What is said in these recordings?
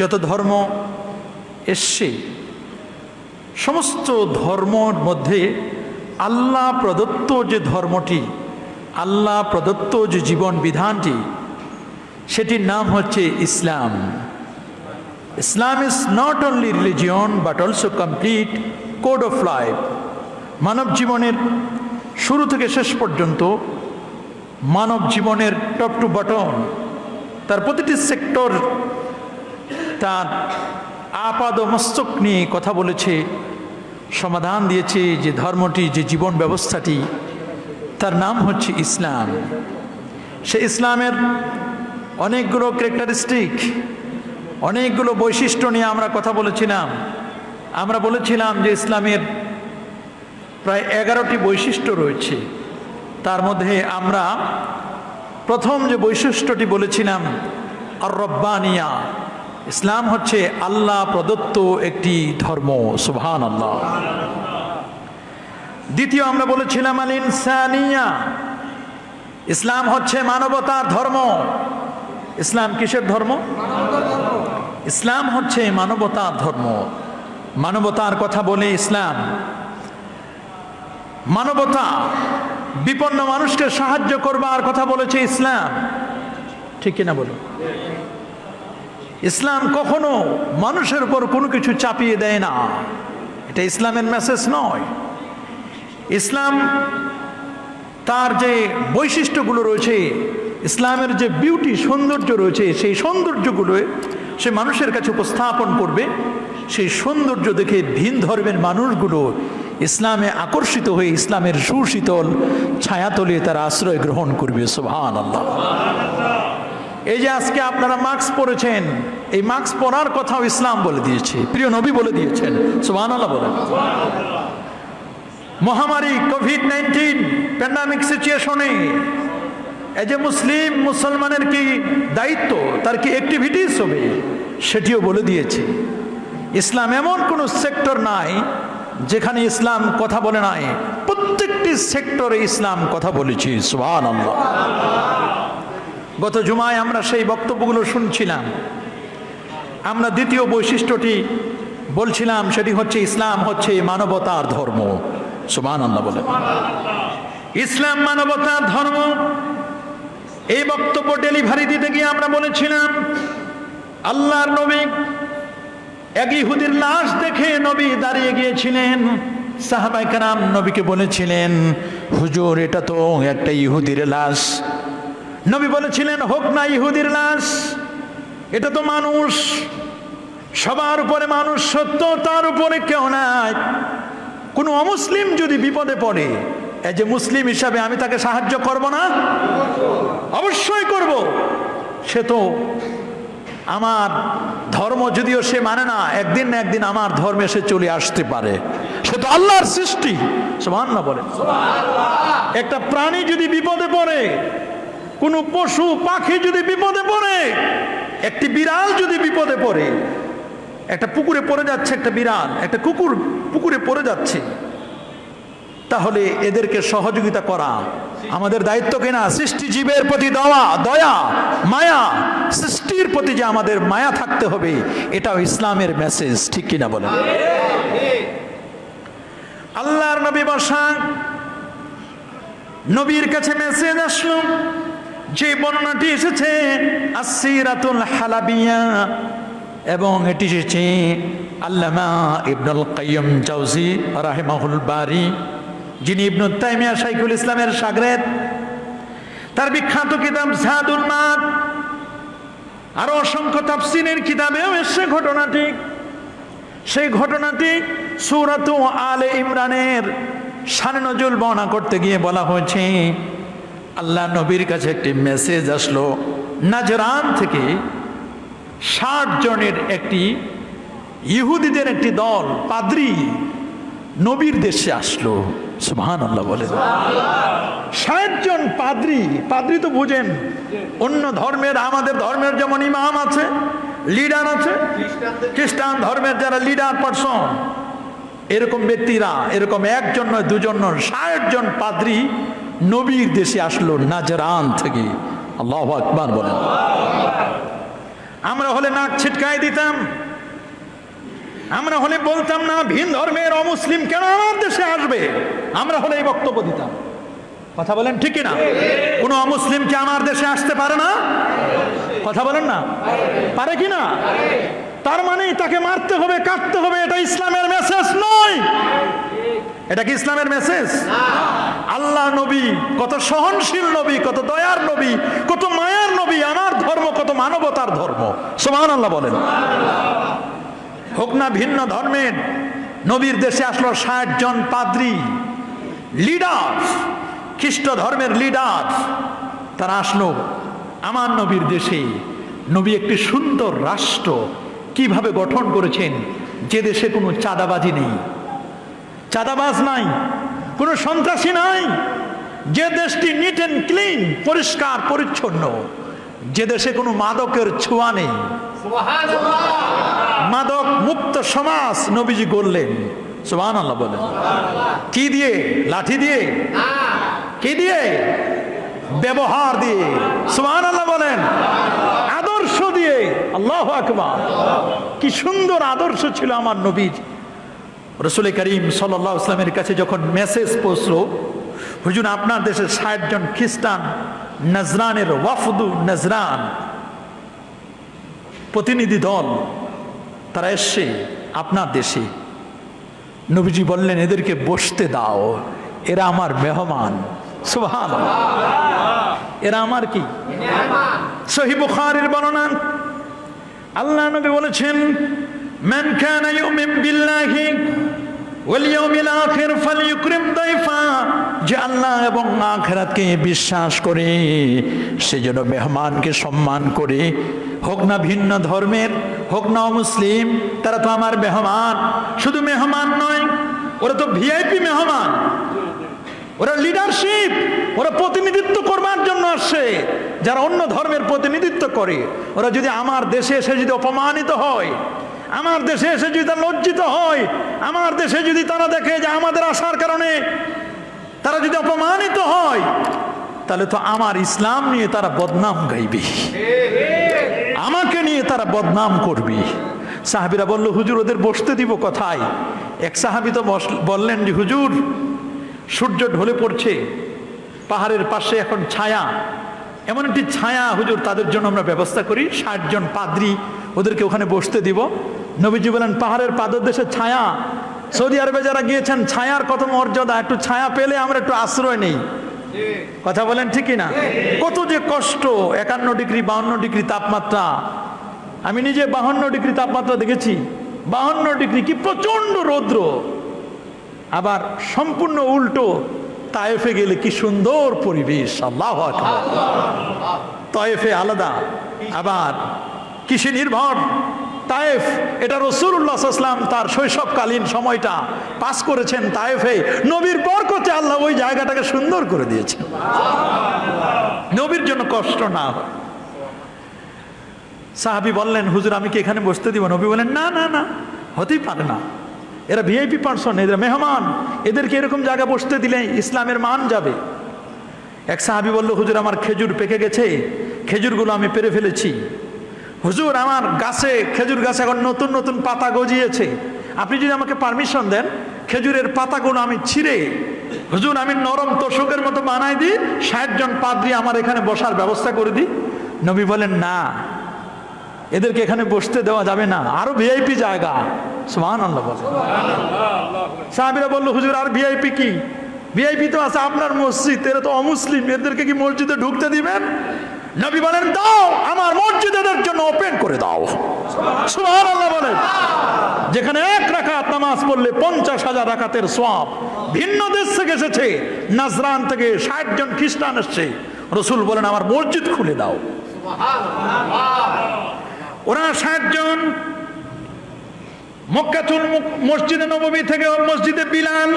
যত ধর্ম এসছে সমস্ত ধর্মর মধ্যে আল্লাহ প্রদত্ত যে ধর্মটি, আল্লাহ প্রদত্ত যে জীবন বিধানটি, সেটির নাম হচ্ছে Islam. Islam is not only religion but also complete code of life. মানব জীবনের শুরু থেকে শেষ পর্যন্ত, মানব জীবনের টপ টু বটম, তার প্রতিটি সেক্টর তার আপাদ মস্তক নিয়ে কথা বলেছে, সমাধান দিয়েছে। যে ধর্মটি, যে জীবন ব্যবস্থাটি, তার নাম হচ্ছে ইসলাম। সে ইসলামের অনেকগুলো ক্যারেক্টারিস্টিক, অনেকগুলো বৈশিষ্ট্য নিয়ে আমরা কথা বলেছিলাম। আমরা বলেছিলাম যে ইসলামের প্রায় 11টি বৈশিষ্ট্য রয়েছে। তার মধ্যে আমরা প্রথম যে বৈশিষ্ট্যটি বলেছিলাম আর রব্বানিয়া, ইসলাম হচ্ছে আল্লাহ প্রদত্ত একটি ধর্ম। সুবহানাল্লাহ। দ্বিতীয় আমরা বলেছিলাম আল ইনসানিয়া, ইসলাম হচ্ছে মানবতার ধর্ম। ইসলাম কিসের ধর্ম? ইসলাম হচ্ছে মানবতার ধর্ম। মানবতার কথা বলে ইসলাম, মানবতা, বিপন্ন মানুষকে সাহায্য করবার কথা বলেছে ইসলাম। ঠিক কিনা বলো? ইসলাম কখনো মানুষের উপর কোনো কিছু চাপিয়ে দেয় না, এটা ইসলামের মেসেজ নয়। ইসলাম তার যে বৈশিষ্ট্যগুলো রয়েছে, ইসলামের যে বিউটি, সৌন্দর্য রয়েছে, সেই সৌন্দর্যগুলো সে মানুষের কাছে উপস্থাপন করবে। সেই সৌন্দর্য দেখে ভিন ধর্মের মানুষগুলো ইসলামে আকর্ষিত হয়ে ইসলামের সুশীতল ছায়াতলে তারা আশ্রয় গ্রহণ করবে। সুবহানাল্লাহ। এই যে আজকে আপনারা মাস্ক পরেছেন, এই মাস্ক পরার কথাও ইসলাম বলে দিয়েছে, প্রিয় নবী বলে দিয়েছেন। সুবহানাল্লাহ বলেন। মহামারী কোভিড-19 প্যান্ডামিক সিচুয়েশনে এই যে মুসলমানের কি দায়িত্ব, তার কি অ্যাক্টিভিটিস হবে, সেটিও বলে দিয়েছে। ইসলাম এমন কোনো সেক্টর নাই যেখানে ইসলাম কথা বলে নাই, প্রত্যেকটি সেক্টরে ইসলাম কথা বলেছে। সুবহানাল্লাহ। গত জুমায় আমরা সেই বক্তব্যগুলো শুনছিলাম। আমরা দ্বিতীয় বৈশিষ্ট্যটি বলছিলাম, সেটি হচ্ছে ইসলাম হচ্ছে মানবতার ধর্ম। সুবহানাল্লাহ বলেন। ইসলাম মানবতার ধর্ম। এই বক্তব্য ডেলিভারি দিতে গিয়ে আমরা বলেছিলাম, আল্লাহর নবী এক ইহুদির লাশ দেখে নবী দাঁড়িয়ে গিয়েছিলেন। সাহাবায়ে কেরাম নবীকে বলেছিলেন, হুজুর এটা তো একটা ইহুদির লাশ। নবী বলেছিলেন, হোক না ইহুদির লাশ, এটা তো মানুষ, সবার উপরে মানুষ সত্য, তার উপরে কেউ নাই। কোনো অমুসলিম যদি বিপদে পড়ে, এই যে মুসলিম হিসাবে আমি তাকে সাহায্য করব না? অবশ্যই করব। সে তো আমার ধর্ম যদিও সে মানে না, একদিন না একদিন আমার ধর্মে সে চলে আসতে পারে। সে তো আল্লাহর সৃষ্টি। সুবহানাল্লাহ বলেন। একটা প্রাণী যদি বিপদে পড়ে, কোনো পশু পাখি যদি বিপদে পড়ে, একটি বিড়াল যদি বিপদে পড়ে, একটা পুকুরে পড়ে যাচ্ছে একটা বিড়াল, একটা কুকুর পুকুরে পড়ে যাচ্ছে, তাহলে এদেরকে সহযোগিতা করা আমাদের দায়িত্ব কিনা? সৃষ্টি জীবের প্রতি দয়া মায়া, সৃষ্টির প্রতি যে আমাদের মায়া থাকতে হবে, এটাও ইসলামের মেসেজ। ঠিক কিনা বলেন? আল্লাহর নবী বসা, নবীর কাছে মেসেজ আসলো। যে বর্ণনাটি এসেছে আসসিরাতুল হালাবিয়া, এবং এটি এসেছে আল্লামা ইবনুল কাইয়্যিম জাওজি রাহিমাহুল বারি, যিনি ইবনু তাইমিয়া শাইখুল ইসলামের শাগরেদ। তার বিখ্যাত কিতাব জাদুল মাদ, আরো অসংখ্য তাফসীরের কিতাবেও এসেছে ঘটনাটি। সেই ঘটনাটি সূরাতু আলে ইমরানের শানে নজুল বর্ণনা করতে গিয়ে বলা হয়েছে, আল্লাহ নবীর কাছে একটি মেসেজ আসলো নাজরান থেকে। 60 জনের একটি ইহুদিদের একটি দল, পাদ্রী, নবীর দেশে আসলো। সুবহানাল্লাহ বলেন। 60 জন পাদ্রী। পাদ্রী তো বুঝেন, অন্য ধর্মের, আমাদের ধর্মের যেমন ইমাম আছে, লিডার আছে, খ্রিস্টান ধর্মের যারা লিডার পারসন, এরকম ব্যক্তিরা, এরকম একজন নয়, দুজন নয়, 60 জন পাদ্রী নবীর দেশে আসলো নাজরান থেকে। আল্লাহু আকবার বলেন। আমরা হলে নাক ছিটকাই দিতাম, আমরা হলে বলতাম না ভিন ধর্মের অমুসলিম কেন আমার দেশে আসবে, আমরা হলে এই বক্তব্য দিতাম। কথা বলেন ঠিক কিনা? কোন অমুসলিম কি আমার দেশে আসতে পারে না? কথা বলেন না, পারে কিনা? তার মানে তাকে মারতে হবে, কাটতে হবে, এটা ইসলামের মেসেজ নয়। এটা কি ইসলামের মেসেজ? আল্লাহ নবী কত সহনশীল নবী, কত দয়ার নবী, কত মায়ার নবী। আমার ধর্ম কত মানবতার ধর্ম। সুবহানাল্লাহ বলেন। হোক না ভিন্ন ধর্মের, নবীর দেশে আসলো 60 জন পাদ্রী, লিডার, খ্রিস্ট ধর্মের লিডার, তারা আসলো আমার নবীর দেশে। নবী একটি সুন্দর রাষ্ট্র কিভাবে গঠন করেছেন, যে দেশে কোনো চাঁদাবাজি নেই, চাঁদাবাজ নাই, কোনো সন্ত্রাসী নাই, যে দেশটি নিট অ্যান্ড ক্লিন, পরিষ্কার পরিচ্ছন্ন, যে দেশে কোনো মাদকের ছোঁয়া নেই, মাদক মুক্ত সমাজ নবীজি গড়লেন। সুবহানাল্লাহ বলেন। কি দিয়ে? লাঠি দিয়ে? কি দিয়ে? ব্যবহার দিয়ে। সুবহানাল্লাহ বলেন। আদর্শ দিয়ে। আল্লাহু আকবার। কি সুন্দর আদর্শ ছিল আমার নবীর। রাসূল করিম সাল্লাল্লাহু আলাইহি ওয়াসাল্লামের কাছে যখন মেসেজ পৌঁছলো, হুজুর আপনার দেশে 60 জন খ্রিস্টান নজরানের ওয়াফদু নজরান প্রতিনিধি দল, তারা এসছে আপনার দেশে। নবীজি বললেন এদেরকে বসতে দাও, এরা আমার মেহমান। সুবহানাল্লাহ। এরা আমার কি? সহিহ বুখারীর বর্ণনা, আল্লাহ নবী বলেছেন মান কানা ইউমিন বিল্লাহি ওয়াল ইয়াউমিল আখির ফালইউকরিম দাইফা, যে আল্লাহ এবং আখিরাতকে বিশ্বাস করে সে যেন মেহমানকে সম্মান করে। হোক না ভিন্ন ধর্মের, হোক না মুসলিম, তারা তো আমার মেহমান। শুধু মেহমান নয়, ওরা তো ভিআইপি মেহমান, ওরা লিডারশিপ, ওরা প্রতিনিধিত্ব করবার জন্য আসছে। যারা অন্য ধর্মের প্রতিনিধিত্ব করে, ওরা যদি আমার দেশে এসে যদি অপমানিত হয়, আমার দেশে এসে যদি তারা লজ্জিত হয়, আমার দেশে যদি তারা দেখে যে আমাদের আসার কারণে তারা যদি অপমানিত হয়, তাহলে তো আমার ইসলাম নিয়ে তারা বদনাম গাইবে, আমাকে নিয়ে তারা বদনাম করবে। সাহাবীরা বলল হুজুর ওদের বসতে দিব কোথায়? এক সাহাবী তো বললেন যে হুজুর সূর্য ঢলে পড়ছে, পাহাড়ের পাশে এখন ছায়া, এমন একটি ছায়া হুজুর তাদের জন্য আমরা ব্যবস্থা করি, 60 জন পাদ্রী, ওদেরকে ওখানে বসতে দিব। নবীজি বলেন পাহাড়ের পাদদেশে ছায়া, সৌদি আরবে যারা গিয়েছেন ছায়ার কত মর্যাদা, একটু ছায়া পেলে আমরা একটু আশ্রয় নেই। কথা বলেন ঠিক না? কত যে কষ্ট, 51 ডিগ্রি 52 ডিগ্রি তাপমাত্রা। আমি নিজে 52 ডিগ্রি তাপমাত্রা দেখেছি। 52 ডিগ্রি, কি প্রচন্ড রৌদ্র। আবার সম্পূর্ণ উল্টো তায়েফে গেলে কি সুন্দর পরিবেশ। আল্লাহু আকবার। তায়েফে আলাদা, আবার কৃষি নির্ভর তায়েফ। এটা রাসূলুল্লাহ সাল্লাল্লাহু আলাইহি ওয়াসাল্লাম তার শৈশবকালীন সময়টা পাস করেছেন তায়েফে। নবীর বরকতে আল্লাহ ওই জায়গাটাকে সুন্দর করে দিয়েছেন, নবীর জন্য কষ্ট না হয়। সাহাবী বললেন হুজুর আমি কি এখানে বসতে দিব? নবী বলেন না না না, হতেই পারে না, এরা ভিআইপি পার্সন, এরা মেহমান, এদেরকে এরকম জায়গা বসতে দিলে ইসলামের মান যাবে। এক সাহাবী বলল হুজুর আমার খেজুর পেকে গেছে, খেজুরগুলো আমি পেরে ফেলেছি। হুজুর আমার গাছে, খেজুর গাছে এখন নতুন নতুন পাতা গজিয়েছে, আপনি যদি আমাকে পারমিশন দেন খেজুরের পাতাগুলো আমি ছিঁড়ে হুজুর আমি নরম তোষকের মতো বানাই দিই, 60 জন পাদ্রী আমার এখানে বসার ব্যবস্থা করে দিই। নবী বলেন না, এদেরকে এখানে বসতে দেওয়া যাবে না, আরো ভিআইপি জায়গা। সুবহানাল্লাহ বলেন। সাহাবীরা বলল হুজুর আর ভিআইপি কি? ভিআইপি তো আছে আপনার মসজিদ, এরা তো অমুসলিম, এদেরকে কি মসজিদে ঢুকতে দিবেন? নবী বলেন দাও, আমার মসজিদ এদের জন্য ওপেন করে দাও। সুবহানাল্লাহ বলেন। যেখানে 1 রাকাত নামাজ পড়লে 50,000 রাকাতের সওয়াব। ভিন্ন দেশ থেকে এসেছে, নাজরান থেকে 60 জন খ্রিস্টান এসেছে, রাসূল বলেন আমার মসজিদ খুলে দাও। ওরা 60 জন মক্কাতুল মসজিদে নববী থেকে মসজিদে বিলাল,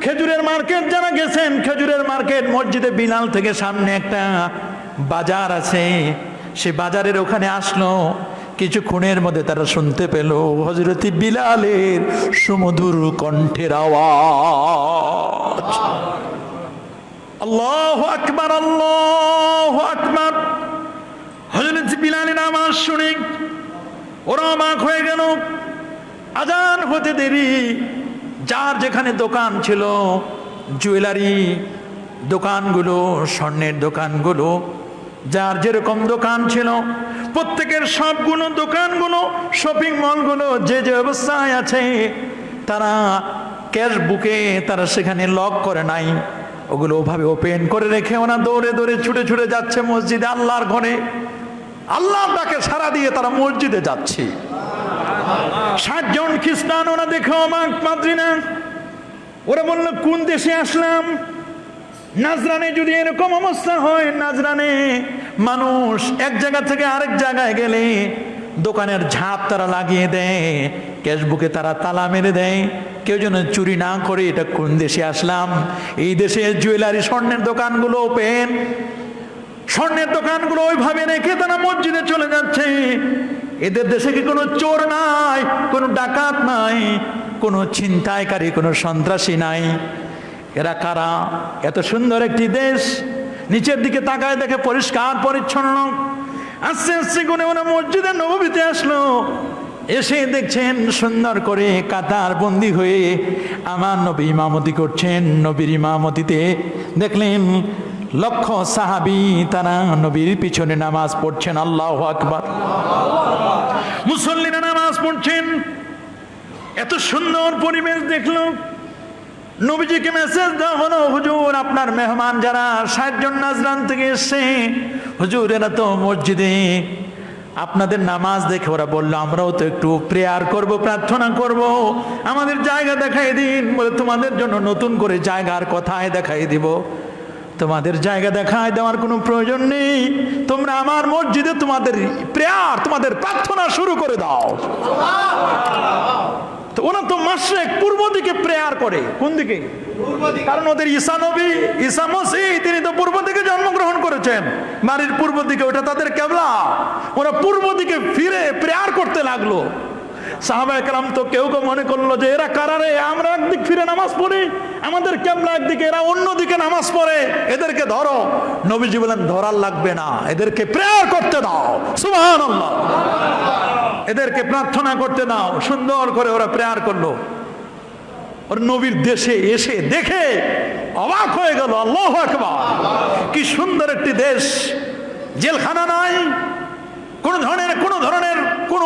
খেজুরের মার্কেট যারা গেছেন, খেজুরের মার্কেট মসজিদে বিলাল থেকে সামনে একটা বাজার আছে, সে বাজারের ওখানে আসলো। কিছুক্ষণের মধ্যে তারা শুনতে পেল হযরত বিলালের সুমধুর কণ্ঠের আওয়াজ। আল্লাহু আকবার, আল্লাহু আকবার। হযরত বিলালের আওয়াজ শুনে ওরা অবাক হয়ে গেল। আজান হতে দেরি, যার যেখানে দোকান ছিল, জুয়েলারি দোকানগুলো, স্বর্ণের দোকানগুলো, যার যেরকম দোকান ছিল, প্রত্যেকের সবগুলো দোকানগুলো, শপিং মলগুলো যে যে অবস্থায় আছে, তারা ক্যাশ বুকে তারা সেখানে লক করে নাই, ওগুলো ওভাবে ওপেন করে রেখে ওরা দৌড়ে দৌড়ে ছুটে ছুটে যাচ্ছে মসজিদে, আল্লাহর ঘরে। আল্লাহর ডাকে সাড়া দিয়ে তারা মসজিদে যাচ্ছে। 60 জন খ্রিস্টান ওরা দেখে অবাক, পাদ্রী না, ওরা বলল কোন দেশে আসলাম? নাজরানে যদি এরকম অবস্থা হয়, নাজরানে মানুষ এক জায়গা থেকে আরেক জায়গায় গেলে দোকানের ঝাঁপ তারা লাগিয়ে দেয়, ক্যাশবুকে তারা তালা মেরে দেয়, কেউ যেন চুরি না করে। এটা কোন দেশে আসলাম? এই দেশে জুয়েলারি স্বর্ণের দোকানগুলো ওপেন, স্বর্ণের দোকানগুলো ওইভাবে রেখে তারা মসজিদে চলে যাচ্ছে। এদের দেশে কি কোনো চোর নাই, কোনো ডাকাত নাই, কোনো ছিনতাইকারী, কোনো সন্ত্রাসী নাই? এরা কারা? এত সুন্দর একটি দেশ, নিচের দিকে তাকায় দেখে পরিষ্কার পরিচ্ছন্ন। আস্তে আস্তে করে ওরা মসজিদে নববীতে আসলো, এসে দেখছেন সুন্দর করে কাতার বন্দি হয়ে আমার নবী ইমামতি করছেন। নবীর ইমামতিতে দেখলেন লক্ষ সাহাবী তারা নবীর পিছনে নামাজ পড়ছেন। আল্লাহু আকবার। মুসল্লিরা নামাজ পড়ছেন। এত সুন্দর পরিবেশ দেখলো, নবীজিকে মেসেজ দেওয়া হলো, হুজুর আপনার মেহমান যারা 60 জন নাজরান থেকে এসছে, হুজুর এরা তো মসজিদে আপনাদের নামাজ দেখে ওরা বললো আমরাও তো একটু প্রেয়ার করব, প্রার্থনা করব, আমাদের জায়গা দেখাই দিন। বলে তোমাদের জন্য নতুন করে জায়গার কথায় দেখাই দিব, তোমাদের জায়গা দেখায় দেওয়ার কোনো প্রয়োজন নেই, তোমরা আমার মসজিদে তোমাদের প্রেয়ার, তোমাদের প্রার্থনা শুরু করে দাও। তো ওরা তো মাশরিক পূর্ব দিকে প্রেয়ার করে। কোন দিকে? কারণ ওদের ঈসা নবী, ঈসা মসিহ, তিনি তো পূর্ব দিকে জন্মগ্রহণ করেছেন, বাড়ির পূর্ব দিকে, ওটা তাদের কিবলা। ওরা পূর্ব দিকে ফিরে প্রেয়ার করতে লাগলো। সাহাবায়ে কেরাম তো কেউ কেউ মনে করলো যে এরা কারা রে, আমরা একদিক ফিরে নামাজ পড়ি, আমাদের কিবলা একদিকে, এরা অন্য দিকে নামাজ পড়ে, এদেরকে ধরো। নবীজি বলেন ধরার লাগবে না, এদেরকে প্রেয়ার করতে দাও। সুবহানাল্লাহ। এদেরকে প্রার্থনা করতে দাও। সুন্দর করে ওরা প্রেয়ার করলো। ওর নবীর দেশে এসে দেখে অবাক হয়ে গেল। আল্লাহু আকবার। কি সুন্দর একটি দেশ, জেলখানা নাই, কোন ধরনের কোন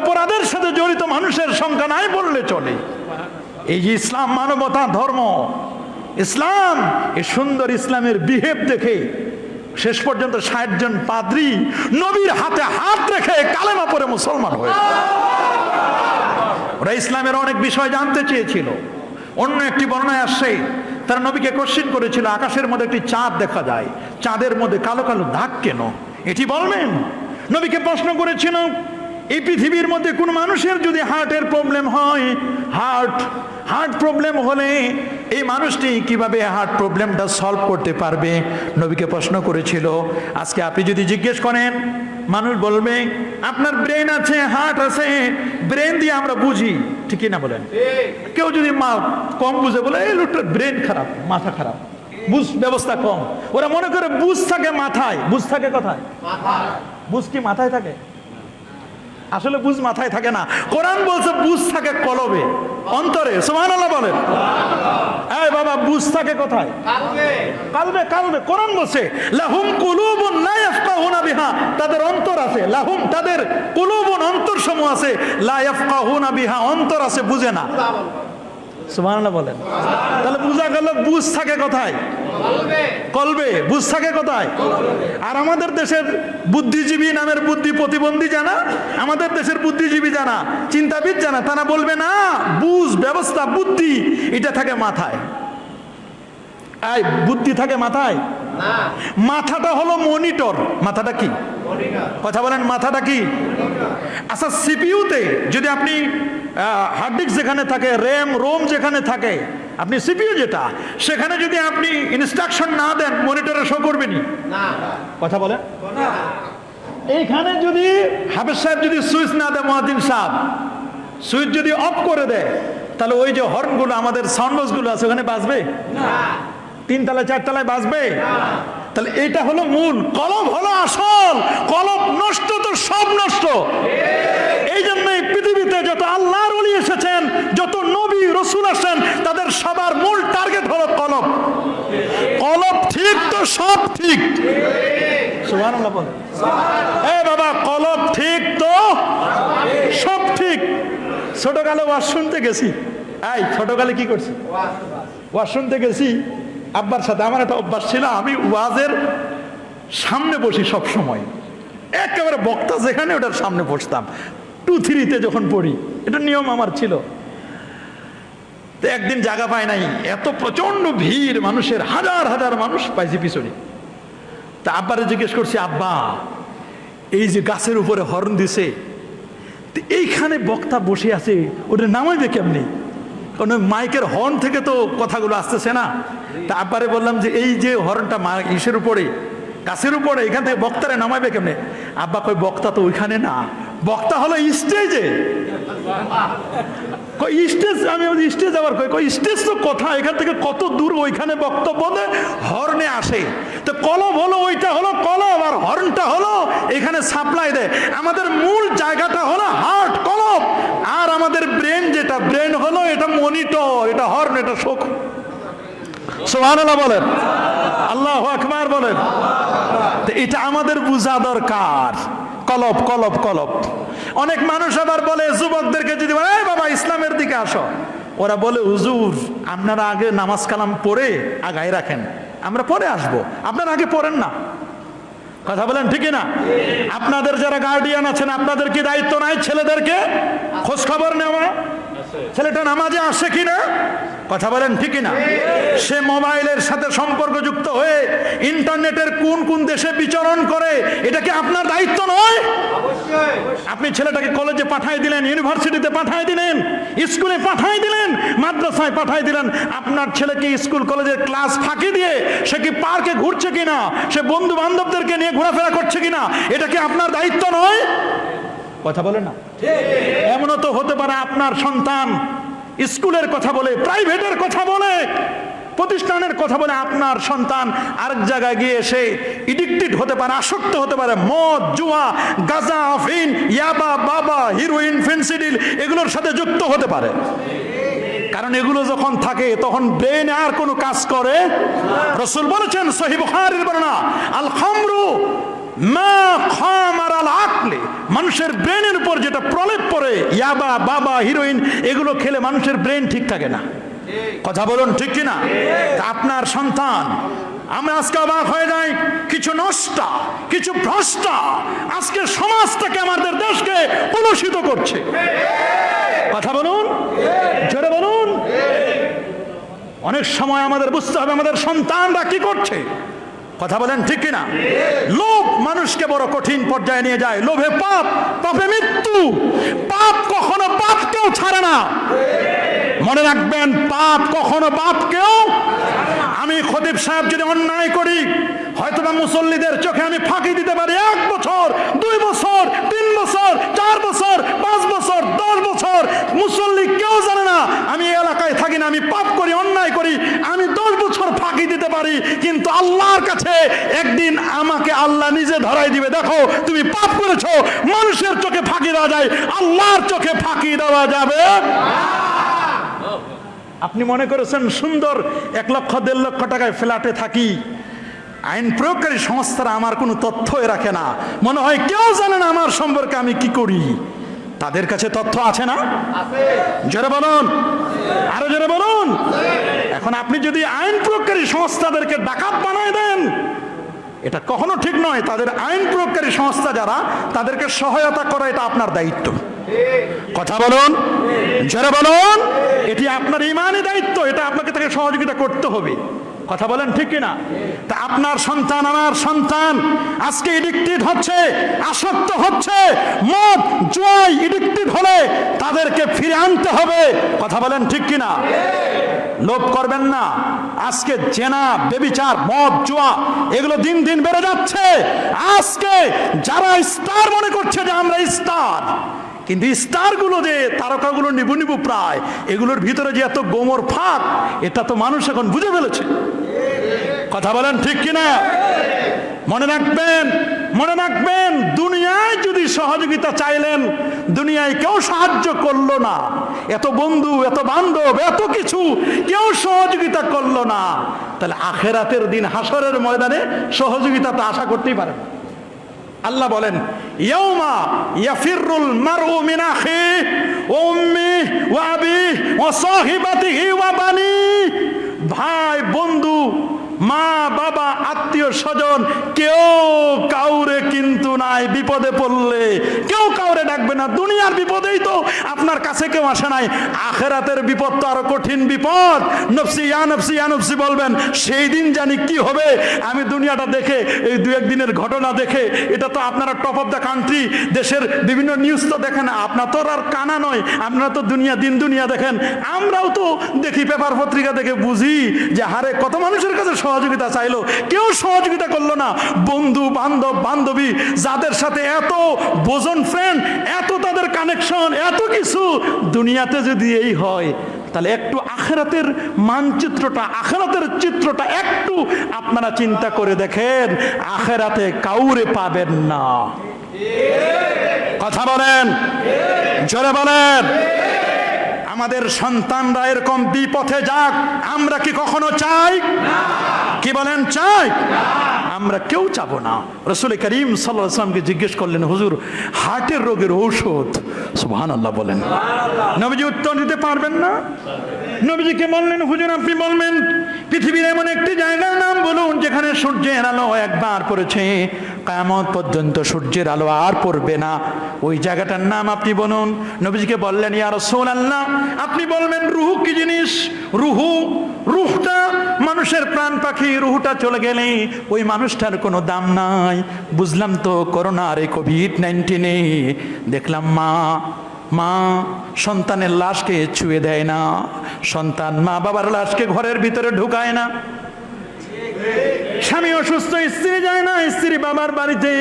অপরাধের সাথে জড়িত মানুষের সংখ্যা নাই বললে চলে। এই যে ইসলাম মানবতা ধর্ম, ইসলাম, এই সুন্দর ইসলামের বিহেভ দেখে শেষ পর্যন্ত 60 জন পাদ্রী নবীর হাতে হাত রেখে কালেমা পড়ে মুসলমান হয়ে। ওরা ইসলামের অনেক বিষয় জানতে চেয়েছিল। অন্য একটি বর্ণনায় আসছে তারা নবীকে কোশ্চেন করেছিল, আকাশের মধ্যে একটি চাঁদ দেখা যায়, চাঁদের মধ্যে কালো কালো দাগ কেন, এটি বলবেন? নবীকে প্রশ্ন করেছিল এই পৃথিবীর মধ্যে কোন মানুষের যদি হার্টের প্রবলেম হয়, হার্ট প্রবলেম হলে এই মানুষটি কিভাবে হার্ট প্রবলেমটা সলভ করতে পারবে? নবীকে প্রশ্ন করেছিল। আজকে আপনি যদি জিজ্ঞেস করেন, মানুষ বলবে আপনার ব্রেন আছে, হার্ট আছে, ব্রেন দিয়ে আমরা বুঝি, ঠিকই না বলেন? কেউ যদি কম বুঝে বলে এই লোকটার ব্রেন খারাপ, মাথা খারাপ, বুঝ ব্যবস্থা কম, ওরা মনে করে বুঝ থাকে মাথায়। বুঝ থাকে কোথায়? বুঝ কি মাথায় থাকে? আসলে বুঝ মাথায় থাকে না। কোরআন বলছে বুঝ থাকে কলবে, অন্তরে। সুবহানাল্লাহ বলেন। এই বাবা, বুঝ থাকে কোথায়? কালবে। কালবে। কোরআন বলছে লাহুম কুলুবুন লা ইয়াফকাহুনা বিহা, তাদের অন্তর আছে। লাহুম, তাদের, কুলুবুন অন্তর সমূহ আছে, লা ইয়াফকাহুনা বিহা, অন্তর আছে, বুঝে না। সুবহানাল্লাহ বলেন। তাহলে বুঝা গেল বুঝ থাকে কোথায়? কলবে। বুঝ থাকে কোথায়? আর আমাদের দেশের বুদ্ধিজীবী নামের বুদ্ধি প্রতিবন্ধী জানা, আমাদের দেশের বুদ্ধিজীবী জানা, চিন্তাবিদ জানা, তারা বলবে না, বুঝ ব্যবস্থা, বুদ্ধি এটা থাকে মাথায়। এই বুদ্ধি থাকে মাথায়? মাথাটা হলো মনিটর। মাথাটা কি? কথা বলেন, মাথাটা কি? আচ্ছা, সিপিইউতে যদি আপনি হার্ড ডিস্ক যেখানে থাকে, র্যাম রোম যেখানে থাকে, আপনি সিপিইউ যেটা, সেখানে যদি আপনি ইনস্ট্রাকশন না দেন, মনিটরে শো করবে নি। কথা বলেন। এইখানে যদি হাফেজ সাহেব যদি সুইচ না দেয়, মুয়াজ্জিন সাহেব সুইচ যদি অফ করে দেয়, তাহলে ওই যে হর্নগুলো, আমাদের সাউন্ড বক্সগুলো আছে, ওখানে বাজবে? 3 তলায় 4 তলায় বাজবে? তাহলে এটা হলো মূল, কলব হলো আসল। কলব নষ্ট তো সব নষ্ট। এই জন্যই পৃথিবীতে যত আল্লাহর ওলি এসেছেন, যত নবী রসুল আসেন, তাদের সবার মূল টার্গেট হলো কলব। কলব ঠিক তো সব ঠিক। সুবহানাল্লাহ বলেন। বাবা, কলব ঠিক তো সব ঠিক। ছোটকালে ওয়াজ শুনতে গেছি। ছোটকালে কি করছি? ওয়াজ শুনতে গেছি আব্বার সাথে। আমার একটা অভ্যাস ছিল, আমি ওয়াজের সামনে বসি সব সময়, একেবারে বক্তা যেখানে ওটার সামনে বসতাম। 2-3-তে যখন পড়ি, এটা নিয়ম আমার ছিল। তো একদিন জায়গা পায় নাই, এত প্রচন্ড ভিড় মানুষের, হাজার হাজার মানুষ পাইছি পিছনে। তা আব্বারে জিজ্ঞেস করছি, আব্বা এই যে গাছের উপরে হর্ন দিছে, এইখানে বক্তা বসে আছে, ওটা নামাইবে কেমনি? কারণ মাইকের হর্ন থেকে তো কথাগুলো আসতেছে না। তা আব্বারে বললাম যে এই যে হর্নটা ইসের উপরে, গাছের উপরে, এখান থেকে বক্তারে নামাইবে কেমনে? আব্বা কই, বক্তা তো ওইখানে না, বক্তা হলো স্টেজে। স্টেজ, আমি স্টেজ আবার কই স্টেজ তো কথা, এখান থেকে কত দূর, ওইখানে বক্তব্য দেয়, হর্নে আসে। তো কলব হলো, ওইটা হলো কলব, আর হর্নটা হলো এখানে সাপ্লাই দেয়। আমাদের মূল জায়গাটা হলো হার্ট, কলব। আর আমাদের ব্রেন, যেটা ব্রেন হলো এটা মনিটর, এটা হর্ন, এটা শোক। সুবহানাল্লাহ বলেন, আল্লাহু আকবার বলেন। তো এটা আমাদের বোঝা দরকার। কলব কলব কলব। অনেক মানুষ আবার বলে, যুবকদেরকে যদি বলে, বাবা ইসলামের দিকে আসো, ওরা বলে, হুজুর আপনারা আগে নামাজ কালাম পড়ে আগায় রাখেন, আমরা পরে আসবো, আপনারা আগে পড়েন না। কথা বলেন ঠিক না? আপনাদের যারা গার্ডিয়ান আছেন, আপনাদের কি দায়িত্ব নাই ছেলেদেরকে খোঁজ খবর নেওয়া? ছেলেটা নামাজে আসে কিনা? কথা বলেন ঠিক না? সে মোবাইলের সাথে সম্পর্কযুক্ত হয়ে ইন্টারনেটের কোন কোন দেশে বিচরণ করে, এটা কি আপনার দায়িত্ব নয়? আপনি ছেলেটাকে কলেজে পাঠিয়ে দিলেন, ইউনিভার্সিটিতে পাঠিয়ে দিলেন, স্কুলে পাঠিয়ে দিলেন, মাদ্রাসায় পাঠিয়ে দিলেন। আপনার ছেলেকে স্কুল কলেজের ক্লাস ফাঁকি দিয়ে সে কি পার্কে ঘুরছে কিনা, সে বন্ধু বান্ধবদেরকে নিয়ে ঘোরাফেরা করছে কিনা, এটা কি আপনার দায়িত্ব নয়? কথা বলে না? এমনও তো হতে পারে আপনার সন্তান স্কুলের কথা বলে, প্রাইভেটের কথা বলে, প্রতিষ্ঠানের কথা বলে, আপনার সন্তান আরেক জায়গায় গিয়ে সে এডিক্টেড হতে পারে, আসক্ত হতে পারে, মদ, জুয়া, গাঁজা, আফিন, ইয়াবা, বাবা, হিরোইন, ফেন্সিডিল, এগুলোর সাথে যুক্ত হতে পারে। কারণ এগুলো যখন থাকে তখন ব্রেন আর কোনো কাজ করে। রাসূল বলেছেন, সহিহ বুখারীর বর্ণনা, আল খামরু মা খামার আল আকলি, মানুষের ব্রেনের উপর যেটা প্রলেপ পড়ে, ইয়াবা, বাবা, হিরোইন, এগুলো খেলে মানুষের ব্রেন ঠিক থাকে না। কথা বলুন ঠিক কিনা? আপনার সন্তান, আমরা আজকে অবাক হয়ে যাই, কিছু নষ্টা, কিছু ভ্রষ্টা আজকে সমাজটাকে, আমাদের দেশকে কলুষিত করছে। কথা বলুন, জোরে বলুন। অনেক সময় আমাদের বুঝতে হবে আমাদের সন্তানরা কি করছে। কথা বলেন ঠিক কিনা? লোভ মানুষকে বড় কঠিন পর্যায়ে নিয়ে যায়। লোভে পাপ, পাপে মৃত্যু। পাপ কখনো পাপকেও ছাড়ে না, মনে রাখবেন, পাপ কখনো পাপকেও। আমি খতিব সাহেব যদি অন্যায় করি, হয়তোবা মুসল্লিদের চোখে আমি ফাঁকি দিতে পারি 1 বছর, 2 বছর, 3 বছর, 4 বছর, 5 বছর, 10 বছর, মুসল্লি কেউ জানে না আমি এই এলাকায় থাকি না, আমি পাপ করি, অন্যায় করি, আমি 10 বছর ফাঁকি দিতে পারি। কিন্তু আল্লাহর কাছে একদিন আমাকে আল্লাহ নিজে ধরাই দিবে, দেখো তুমি পাপ করেছো। মানুষের চোখে ফাঁকি দেওয়া যায়, আল্লাহর চোখে ফাঁকি দেওয়া যাবে। আপনি মনে করেছেন সুন্দর 1 লক্ষ 1.5 লক্ষ টাকায় ফ্ল্যাটে থাকি, আইন প্রয়োগকারী সংস্থারা আমার কোনো তথ্যই রাখে না, মনে হয় কেউ জানে না আমার সম্পর্কে আমি কি করি। তাদের কাছে তথ্য আছে না? জোরে বলুন, আরো জোরে বলুন। এখন আপনি যদি আইন প্রয়োগকারী সংস্থাদেরকে ডাকাত বানায় দেন, এটা কখনো ঠিক নয়। তাদের আইন প্রয়োগকারী সংস্থা যারা, তাদেরকে সহায়তা করা এটা আপনার দায়িত্ব। কথা বলুন, জোরে বলুন। এটি আপনার ইমানি দায়িত্ব, এটা আপনাকে তাকে সহযোগিতা করতে হবে। কথা বলেন ঠিক কিনা? তা আপনার সন্তান, আমার সন্তান আজকে এডিক্টেড হচ্ছে, আসক্ত হচ্ছে, মদ জুয়ায় এডিক্টেড হলে তাদেরকে ফিরে আনতে হবে। কথা বলেন ঠিক কিনা? লোভ করবেন না। আজকে জেনা, ব্যভিচার, মদ, জুয়া এগুলো দিন দিন বেড়ে যাচ্ছে। আজকে যারা স্টার মনে করছে যে আমরা স্টার, কিন্তু স্টারগুলো যে তারকাগুলো নিবু নিবু প্রায়, এগুলোর ভিতরে যে এত গোমর ফাঁক, এটা তো মানুষ এখন বুঝে ফেলেছে। কথা বলেন ঠিক কিনা? মনে রাখবেন, মনে রাখবেন, দুনিয়ায় যদি সহযোগিতা চাইলেন, দুনিয়ায় কেউ সাহায্য করলো না, এত বন্ধু, এত বান্ধব, এত কিছু, কেউ সহযোগিতা করলো না, তাহলে আখেরাতের দিন হাসরের ময়দানে সহযোগিতা তো আশা করতেই পারে না। আল্লাহ বলেন, ইয়াউমা ইয়াফিরুল মারউ মিন আখিহি ওয়া উম্মিহি ওয়া আবিহি ওয়া সাহিবাতিহি ওয়া বানিহি। ভাই, বন্ধু, মা, বাবা, আত্মীয় স্বজন, কেউ কাউরে কিন্তু নাই। বিপদে পড়লে কেউ কাউরে ডাকবে না। দুনিয়ার বিপদেই তো আপনার কাছে কেউ আসে নাই, আখেরাতের বিপদ তো আরো কঠিন বিপদ। নফসি ইয়া নফসি ইয়া নফসি বলবেন, সেই দিন জানি কি হবে। আমি দুনিয়াটা দেখে, এই দু একদিনের ঘটনা দেখে, এটা তো আপনারা টপ অফ দ্য কান্ট্রি, দেশের বিভিন্ন নিউজ তো দেখেন, আপনার তো আর কানা নয়, আপনারা তো দুনিয়া, দিন দুনিয়া দেখেন। আমরাও তো দেখি, পেপার পত্রিকা দেখে বুঝি যে হারে কত মানুষের কাছে সহযোগিতা চাইলো, কেউ সহযোগিতা করলো না। বন্ধু বান্ধব বান্ধবী, যাদের সাথে এত বোজন ফ্রেন্ড, এত তাদের কানেকশন, এত কিছু, দুনিয়াতে যদি এই হয়, তাহলে একটু আখেরাতের মানচিত্রটা, আখেরাতের চিত্রটা একটু আপনারা চিন্তা করে দেখেন। আখেরাতে কাউরে পাবেন না। কথা বলেন, জোরে বলেন। আমাদের সন্তানরা এরকম বিপথে যাক, আমরা কি কখনো চাই? কি বলেন, চাই? আমরা কেউ চাবো না। রাসূল করিম সাল্লাল্লাহু আলাইহি ওয়াসাল্লামকে জিজ্ঞেস করলেন, হুজুর, হার্টের রোগের ঔষধ? সুবহানাল্লাহ বলেন। নবীজি উত্তর দিতে পারবেন না। নবীজিকে বললেন, হুজুর আপনি বলবেন পৃথিবীর এমন একটি জায়গার নাম বলুন যেখানে সূর্যের আলো একবার পড়েছে, কিয়ামত পর্যন্ত সূর্যের আলো আর পড়বে না। ওই জায়গাটার নাম আপনি বলুন। নবীজিকে বললেন, ইয়া রাসূলুল্লাহ, আপনি বলবেন রূহ কি জিনিস? রূহটা মানুষের প্রাণ পাখি, রূহটা চলে গেলে ওই মানুষটার কোনো দাম নাই। বুঝলাম তো করোনার এই কোভিড-19 দেখলাম মা সন্তানের লাশকে ছুঁয়ে দেয় না, সন্তান মা বাবার লাশকে ঘরের ভিতরে ঢুকায় না। স্বামী অসুস্থ, স্ত্রী যায় না স্ত্রী বাবার বাড়িতে,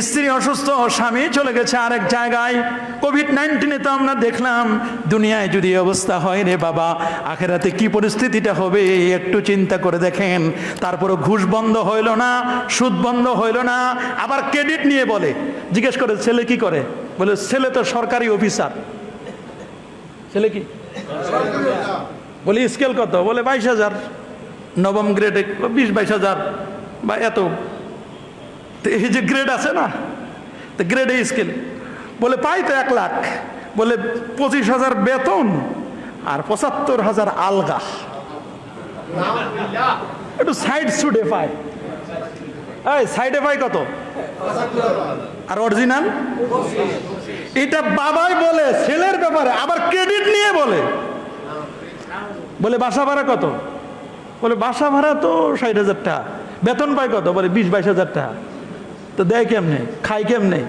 স্ত্রী অসুস্থ, স্বামী চলে গেছে আরেক জায়গায়। কোভিড-19 তো আমরা দেখলাম। দুনিয়ায় যদি অবস্থা হয় রে বাবা, আখেরাতে কি পরিস্থিতিটা হবে একটু চিন্তা করে দেখেন। তারপরে ঘুষ বন্ধ হইল না, সুদ বন্ধ হইল না, আবার ক্রেডিট নিয়ে বলে। জিজ্ঞেস করে ছেলে কি করে? বলে ছেলে তো সরকারি অফিসার। ছেলে কি? বলি স্কেল কত? বলে 22,000। নবম গ্রেডে 20-22,000 বা এত। এই যে গ্রেড আছে না, তো গ্রেডে স্কেল। বলে পাই তো 1 লাখ। বলে 25,000 বেতন আর 75,000 আলগা। একটু সাইড সুডে পায়। এই সাইডে পাই কত? আর অরিজিনাল? এটা বাবাই বলে ছেলের ব্যাপারে, আবার ক্রেডিট নিয়ে বলে। বলে বাসা ভাড়া কত? বলে বাসা ভাড়া তো 60,000 টাকা। বেতন পায় কত? বলে 20-22,000 টাকা। তো দেয় কেমনে, খাই কেমনে?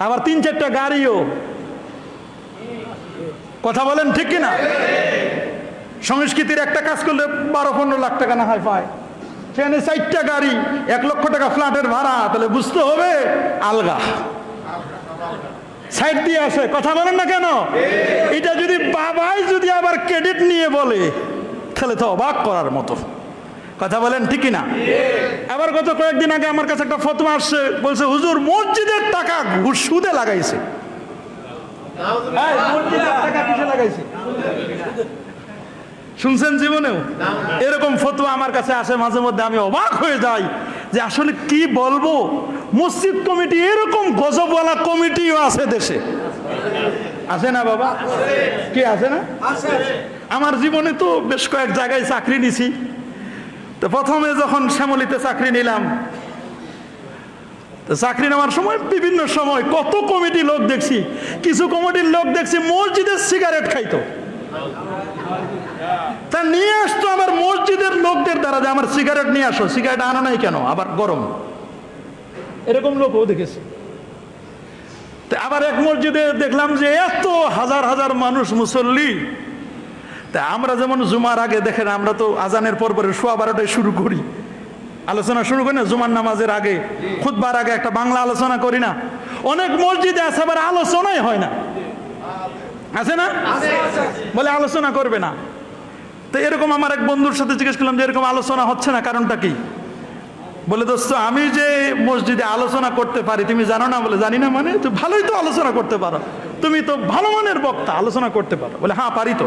আবার 3-4টা গাড়িও। কথা বলেন ঠিক কিনা? সংস্কৃতির একটা কাজ করলে 12-15 লাখ টাকা না হয় পায়, সেখানে 4টা গাড়ি, 1 লক্ষ টাকা ফ্ল্যাটের ভাড়া। তাহলে বুঝতে হবে আলগা, সাইড দিয়ে আসে। কথা বলেন না কেন? এটা যদি বাবাই যদি আবার ক্রেডিট নিয়ে বলে, তাহলে তো অবাক করার মতো। কথা বলেন ঠিক কিনা? আবার গত কয়েকদিন আগে আমার কাছে একটা ফতোয়া আসছে, বলছে হুজুর মসজিদের টাকা ঘুষ সুদে লাগাইছে। মসজিদের টাকা কিসে লাগাইছে? শুনছেন জীবনেও? এরকম ফতোয়া আমার কাছে আসে মাঝে মধ্যে, আমি অবাক হয়ে যাই যে আসলে কি বলবো। মসজিদ কমিটি, এরকম গজবওয়ালা কমিটিও আছে দেশে, আছে না বাবা? কে আছে না? আমার জীবনে তো বেশ কয়েক জায়গায় চাকরি নিছি। তো প্রথমে যখন শ্যামলীতে চাকরি নিলাম, তো চাকরি নেওয়ার সময় বিভিন্ন সময় কত কমিটি লোক দেখছি। কিছু কমিটির লোক দেখছি মসজিদের সিগারেট খাইতো, তা নিয়ে আসতো আবার মসজিদের লোকদের দ্বারা, যে আমার সিগারেট নিয়ে আসো, সিগারেট আনো নাই কেন, আবার গরম। এরকম লোকও দেখেছি। আবার এক মসজিদে দেখলাম যে এত হাজার হাজার মানুষ মুসল্লি। তা আমরা যেমন জুমার আগে দেখেন, আমরা তো আজানের পর পরে 12:15 শুরু করি, আলোচনা শুরু করি না, জুমার নামাজের আগে, খুতবার আগে একটা বাংলা আলোচনা করি না। অনেক মসজিদে আছে আবার আলোচনাই হয় না, আছে না? বলে আলোচনা করবে না। তো এরকম আমার এক বন্ধুর সাথে জিজ্ঞেস করলাম যে এরকম আলোচনা হচ্ছে না, কারণটা কি? বলে দোস্ত, আমি যে মসজিদে আলোচনা করতে পারি তুমি জানো না? বলে জানি না। মানে তুমি ভালোই তো আলোচনা করতে পারো, তুমি তো ভালো মানের বক্তা, আলোচনা করতে পারো। বলে হ্যাঁ পারি তো।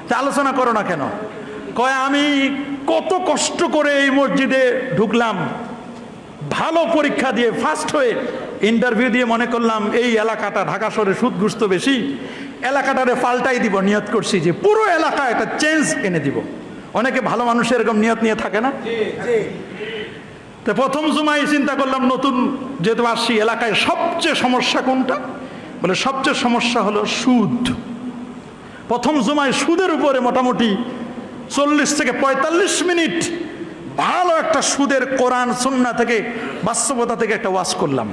তা আলোচনা করো না কেন? কয় আমি কত কষ্ট করে এই মসজিদে ঢুকলাম, ভালো পরীক্ষা দিয়ে ফার্স্ট হয়ে ইন্টারভিউ দিয়ে মনে করলাম এই এলাকাটা ঢাকা শহরে সুদ ঘুষ তো বেশি, এলাকাটারে পাল্টাই দিব, নিয়ত করছি যে পুরো এলাকা একটা চেঞ্জ এনে দিব। অনেকে ভালো মানুষ এরকম নিয়ত নিয়ে থাকে না? তো প্রথম জুমায় চিন্তা করলাম নতুন যেহেতু আসছি, এলাকায় সবচেয়ে সমস্যা কোনটা? বলে সবচেয়ে সমস্যা হলো সুদ। প্রথম জুমায় সুদের উপরে মোটামুটি 40 থেকে 45 মিনিট ভালো একটা সুদের কোরআন সুন্নাহ থেকে বাস্তবতা থেকে একটা ওয়াজ করলাম।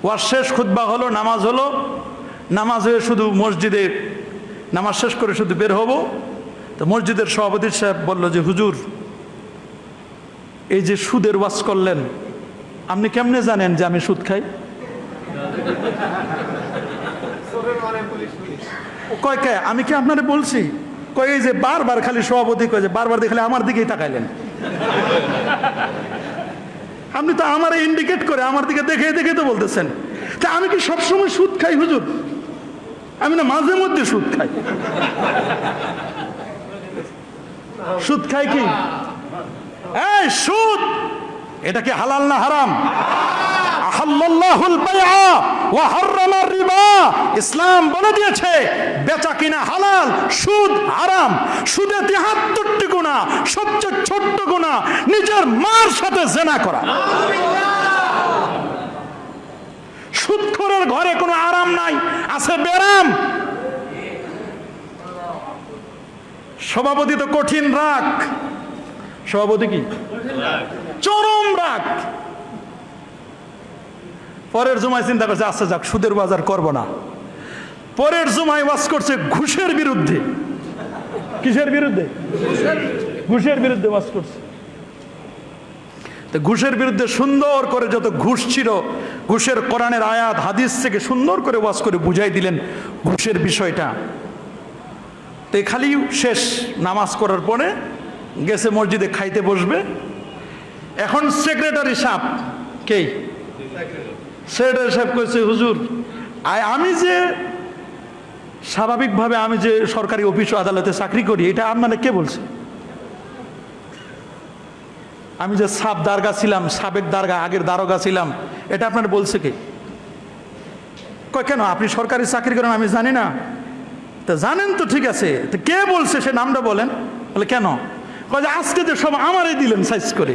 ওয়াজ শেষ, খুতবা হলো, নামাজ হলো, নামাজ হয়ে শুধু মসজিদে নামাজ শেষ করে শুধু বের হব। তো মসজিদের সভাপতি সাহেব বলল যে হুজুর, এই যে সুদের ওয়াজ করলেন, আপনি কেমনে জানেন যে আমি সুদ খাই? কয় কে আমি কি আপনারে বলছি? কয় এই যে বারবার খালি সভাপতি কয় যে বারবার দেখলে আমার দিকেই তাকাইলেন, আপনি তো আমার ইন্ডিকেট করে আমার দিকে দেখে দেখে তো বলতেছেন। তা আমি কি সবসময় সুদ খাই হুজুর? আমি না মাঝে মধ্যে সুদ খাই। সুদ খাই কি? এই সুদ, এটা কি হালাল না হারাম? আহাল্লাল্লাহুল বাইআ ওয়া হাররামার রিবা। ইসলাম বলে দিয়েছে বেচা কিনা হালাল, সুদ হারাম। সুদে 73টি গুনাহ, সবচেয়ে ছোট্ট গুনাহ নিজের মার সাথে জিনা করা। সুদখোরের ঘরে কোনো আরাম নাই, আছে বেরাম। সভাপতি তো কঠিন রাগ। সভাপতি কি চরম রাগ। পরের জুমায় চিন্তা করছে আচ্ছা যাক সুদের বাজার করব না। পরের জুমায় ওয়াজ করছে ঘুষের বিরুদ্ধে। কিসের বিরুদ্ধে? ঘুষের বিরুদ্ধে ওয়াজ করছে। তো ঘুষের বিরুদ্ধে সুন্দর করে যত ঘুষ ছিল, ঘুষের কোরআনের আয়াত হাদিস থেকে সুন্দর করে ওয়াজ করে বুঝাই দিলেন ঘুষের বিষয়টা। তো খালি শেষ নামাজ করার পরে গেছে মসজিদে খাইতে বসবে। এখন সেক্রেটারি সাহেব, কে সেক্রেটারি সাহেব কইছে হুজুর, আমি যে স্বাভাবিকভাবে আমি যে সরকারি অফিস ও আদালতে চাকরি করি, এটা আপনারা কে বলছে? আমি যে সাব দারগা ছিলাম, সাবেক দারগা, আগের দারোগা ছিলাম, এটা আপনারা বলছে কে? কয় কেন আপনি সরকারি চাকরি করেন আমি জানি না? তো জানেন তো ঠিক আছে, তো কে বলছে সে নামটা বলেন। বলে কেন? কয় যে আজকে যে সব আমারই দিলেন সাইজ করে।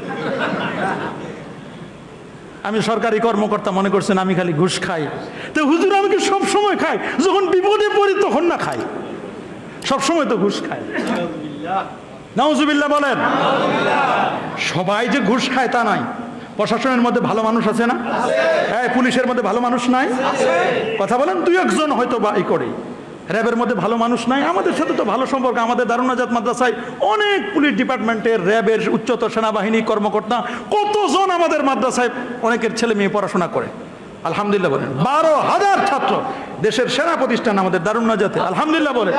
আমি সরকারি কর্মকর্তা মনে করছেন আমি খালি ঘুষ খাই। তো হুজুর আমি কি সব সময় খাই? যখন বিপদে পড়ি তখন না খাই, সব সময় তো ঘুষ খাই। নাউজুবিল্লাহ বলেন। সবাই যে ঘুষ খায় তা নয়। প্রশাসনের মধ্যে ভালো মানুষ আছে না? হ্যাঁ, পুলিশের মধ্যে ভালো মানুষ নাই? কথা বলেন, 2-1 জন হয়তো বা ই করে। র্যাবের মধ্যে ভালো মানুষ নাই? আমাদের সাথে তো ভালো সম্পর্ক। আমাদের দারুন নাজাত মাদ্রাসায় অনেক পুলিশ ডিপার্টমেন্টের, র্যাবের, উচ্চতর সেনাবাহিনী কর্মকর্তা, কতজন আমাদের মাদ্রাসায় অনেকের ছেলে মেয়ে পড়াশোনা করে। আলহামদুলিল্লাহ বলেন। 12,000 ছাত্র, দেশের সেরা প্রতিষ্ঠান আমাদের দারুন নাজাতে। আলহামদুলিল্লাহ বলেন।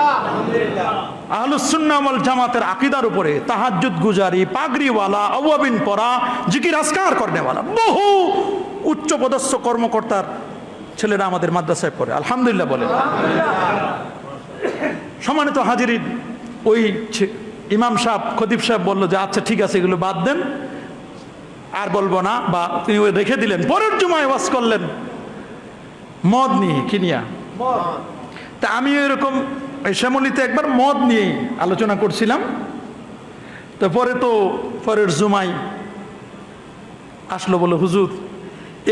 আহলুস সুন্নাহ ওয়াল জামাতের আকীদার উপরে তাহাজ্জুদ গুজারি, পাগড়িওয়ালা, আওয়াবিন পড়া, জিকির আজকার করনেওয়ালা বহু উচ্চপদস্থ কর্মকর্তার ছেলেরা আমাদের মাদ্রাসায় পড়ে। আলহামদুলিল্লাহ বলেন। সম্মানিত হাজিরিন, ওই ইমাম সাহেব, খতিব সাহেব বললো যে আচ্ছা ঠিক আছে এগুলো বাদ দেন, আর বলবো না, বা তিনি ওই রেখে দিলেন। পরের জুমায় ওয়াজ করলেন মদ নিয়ে। কি নিয়ে? তা আমি এরকম এই শ্যামলীতে একবার মদ নিয়ে আলোচনা করছিলাম। তো পরের জুমায় আসলো, বলে হুজুর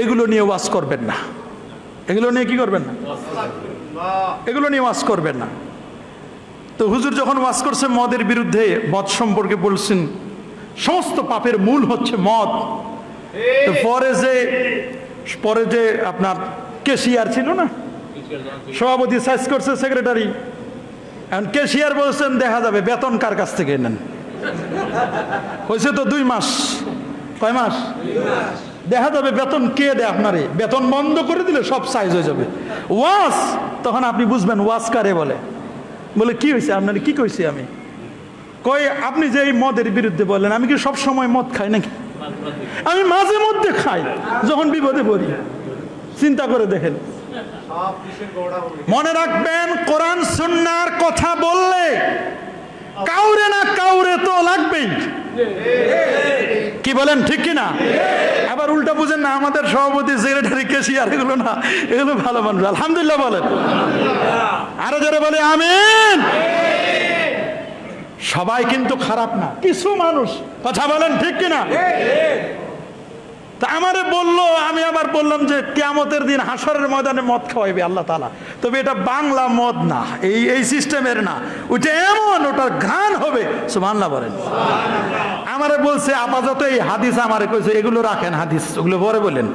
এগুলো নিয়ে ওয়াজ করবেন না। এগুলো নিয়ে কি করবেন না? এগুলো নিয়ে ওয়াজ করবেন না। তো হুজুর যখন ওয়াজ করছে মদের বিরুদ্ধে, মদ সম্পর্কে বলছেন সমস্ত পাপের মূল হচ্ছে মদ। তো পরে যে আপনার কেশিয়ার ছিল না, সভাপতি সাইজ করছে সেক্রেটারি, এখন কেশিয়ার বলছেন দেখা যাবে বেতন কার কাছ থেকে নেন। হয়েছে তো 2 মাস। কয় মাস? দেখা যাবে বেতন কে দেয় আপনারে। বেতন বন্ধ করে দিলে সব সাইজ হয়ে যাবে। ওয়াজ তখন আপনি বুঝবেন ওয়াজ কারে বলে। বলে কি হয়েছে আপনার? কি কইছি আমি? কই আপনি যে এই মদের বিরুদ্ধে বললেন, আমি কি সব সময় মদ খাই নাকি? আমি মাঝে মধ্যে খাই যখন বিপদে পড়ি। চিন্তা করে দেখেন। মনে রাখবেন, কোরআন সুন্নাহর কথা বললে কাউরে না কাউরে তো লাগবেই। কি বলেন, ঠিক কিনা? আবার উল্টা বুঝেন না, আমাদের সভাপতি, সেক্রেটারি, ক্যাশিয়ার এগুলো না, এগুলো ভালো মানুষ। আলহামদুলিল্লাহ বলেন, আরো জোরে বলে আমিন। সবাই কিন্তু খারাপ না, কিছু মানুষ। কথা বলেন, ঠিক কিনা? তা আমারে বললো, আমি আবার বললাম যে কিয়ামতের দিন হাসরের ময়দানে মদ খাওয়াইবে আল্লাহ তাআলা। তবে এটা বাংলা মদ না, এই সিস্টেমের না, ওইটা এমন, ওটার ঘ্রাণ হবে। সুবহানাল্লাহ বলেন। আমারে বলছে আপাতত এই হাদিস আমারে কইছে এগুলো রাখেন, হাদিস ওগুলো পরে বলেন।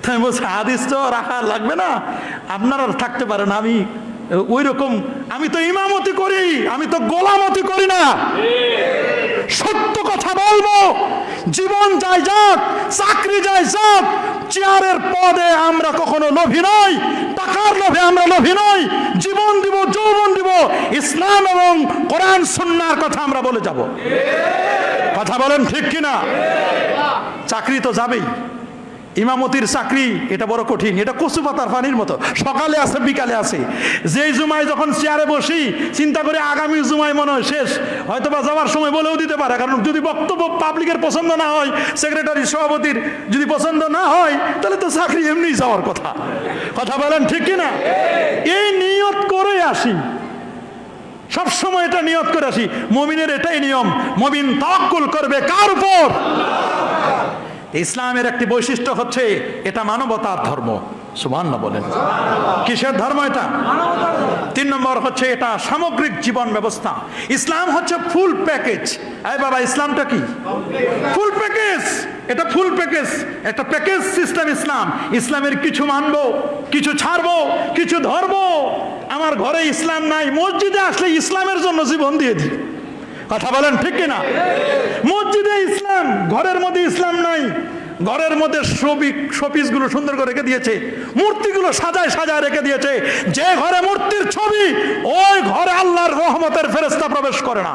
তাই বলছে হাদিস তো রাখা লাগবে না, আপনারা থাকতে পারেন। আমি ওই রকম, আমি তো ইমামতি করি, আমি তো গোলামতি করি না। সত্য কথা বলবো, জীবন যায় যাক, চাকরি যায় যাক, চেয়ারের পদে আমরা কখনো লোভী নই, টাকার লোভে আমরা লোভী নই। জীবন দিব, যৌবন দিব, ইসলাম এবং কোরআন সুন্নাহর কথা আমরা বলে যাব। কথা বলেন, ঠিক কিনা? চাকরি তো যাবেই, ইমামতির চাকরি এটা বড় কঠিন, এটা কচু পাতার পানির মতো, সকালে আছে বিকালে আছে। যেই জুমায় যখন চেয়ারে বসি চিন্তা করে আগামী জুমায় মনে হয় শেষ, হয়তো বা যাওয়ার সময় বলেও দিতে পারে, কারণ যদি বক্তব্য পাবলিকের পছন্দ না হয়, সেক্রেটারি সভাপতির যদি পছন্দ না হয়, তাহলে তো চাকরি এমনি যাওয়ার কথা। কথা বলেন, ঠিক কিনা? এই নিয়ত করে আসি, সব সময় এটা নিয়ত করে আসি। মুমিনের এটাই নিয়ম, মুমিন তাওয়াক্কুল করবে কার উপর? ইসলামের একটি বৈশিষ্ট্য হচ্ছে এটা মানবতার ধর্ম। সুবহানাল্লাহ বলেন। কিসের ধর্ম এটা? 3 নম্বর হচ্ছে এটা সামগ্রিক জীবন ব্যবস্থা। ইসলাম হচ্ছে ফুল প্যাকেজ। এই বাবা, ইসলামটা কি? Full package. এটা ফুল প্যাকেজ, একটা প্যাকেজ সিস্টেম ইসলাম। ইসলামের কিছু মানবো, কিছু ছাড়বো, কিছু ধরবো। আমার ঘরে ইসলাম নাই, মসজিদে আসলে ইসলামের জন্য জীবন দিয়ে দিই। কথা বলেন, ঠিক কিনা? মসজিদে ইসলাম, ঘরের মধ্যে ইসলাম নাই। ঘরের মধ্যে শোপিস গুলো সুন্দর করে রেখে দিয়েছে, মূর্তিগুলো সাজায় সাজায় রেখে দিয়েছে। যে ঘরে মূর্তির ছবি, ওই ঘরে আল্লাহর রহমতের ফেরেশতা প্রবেশ করে না।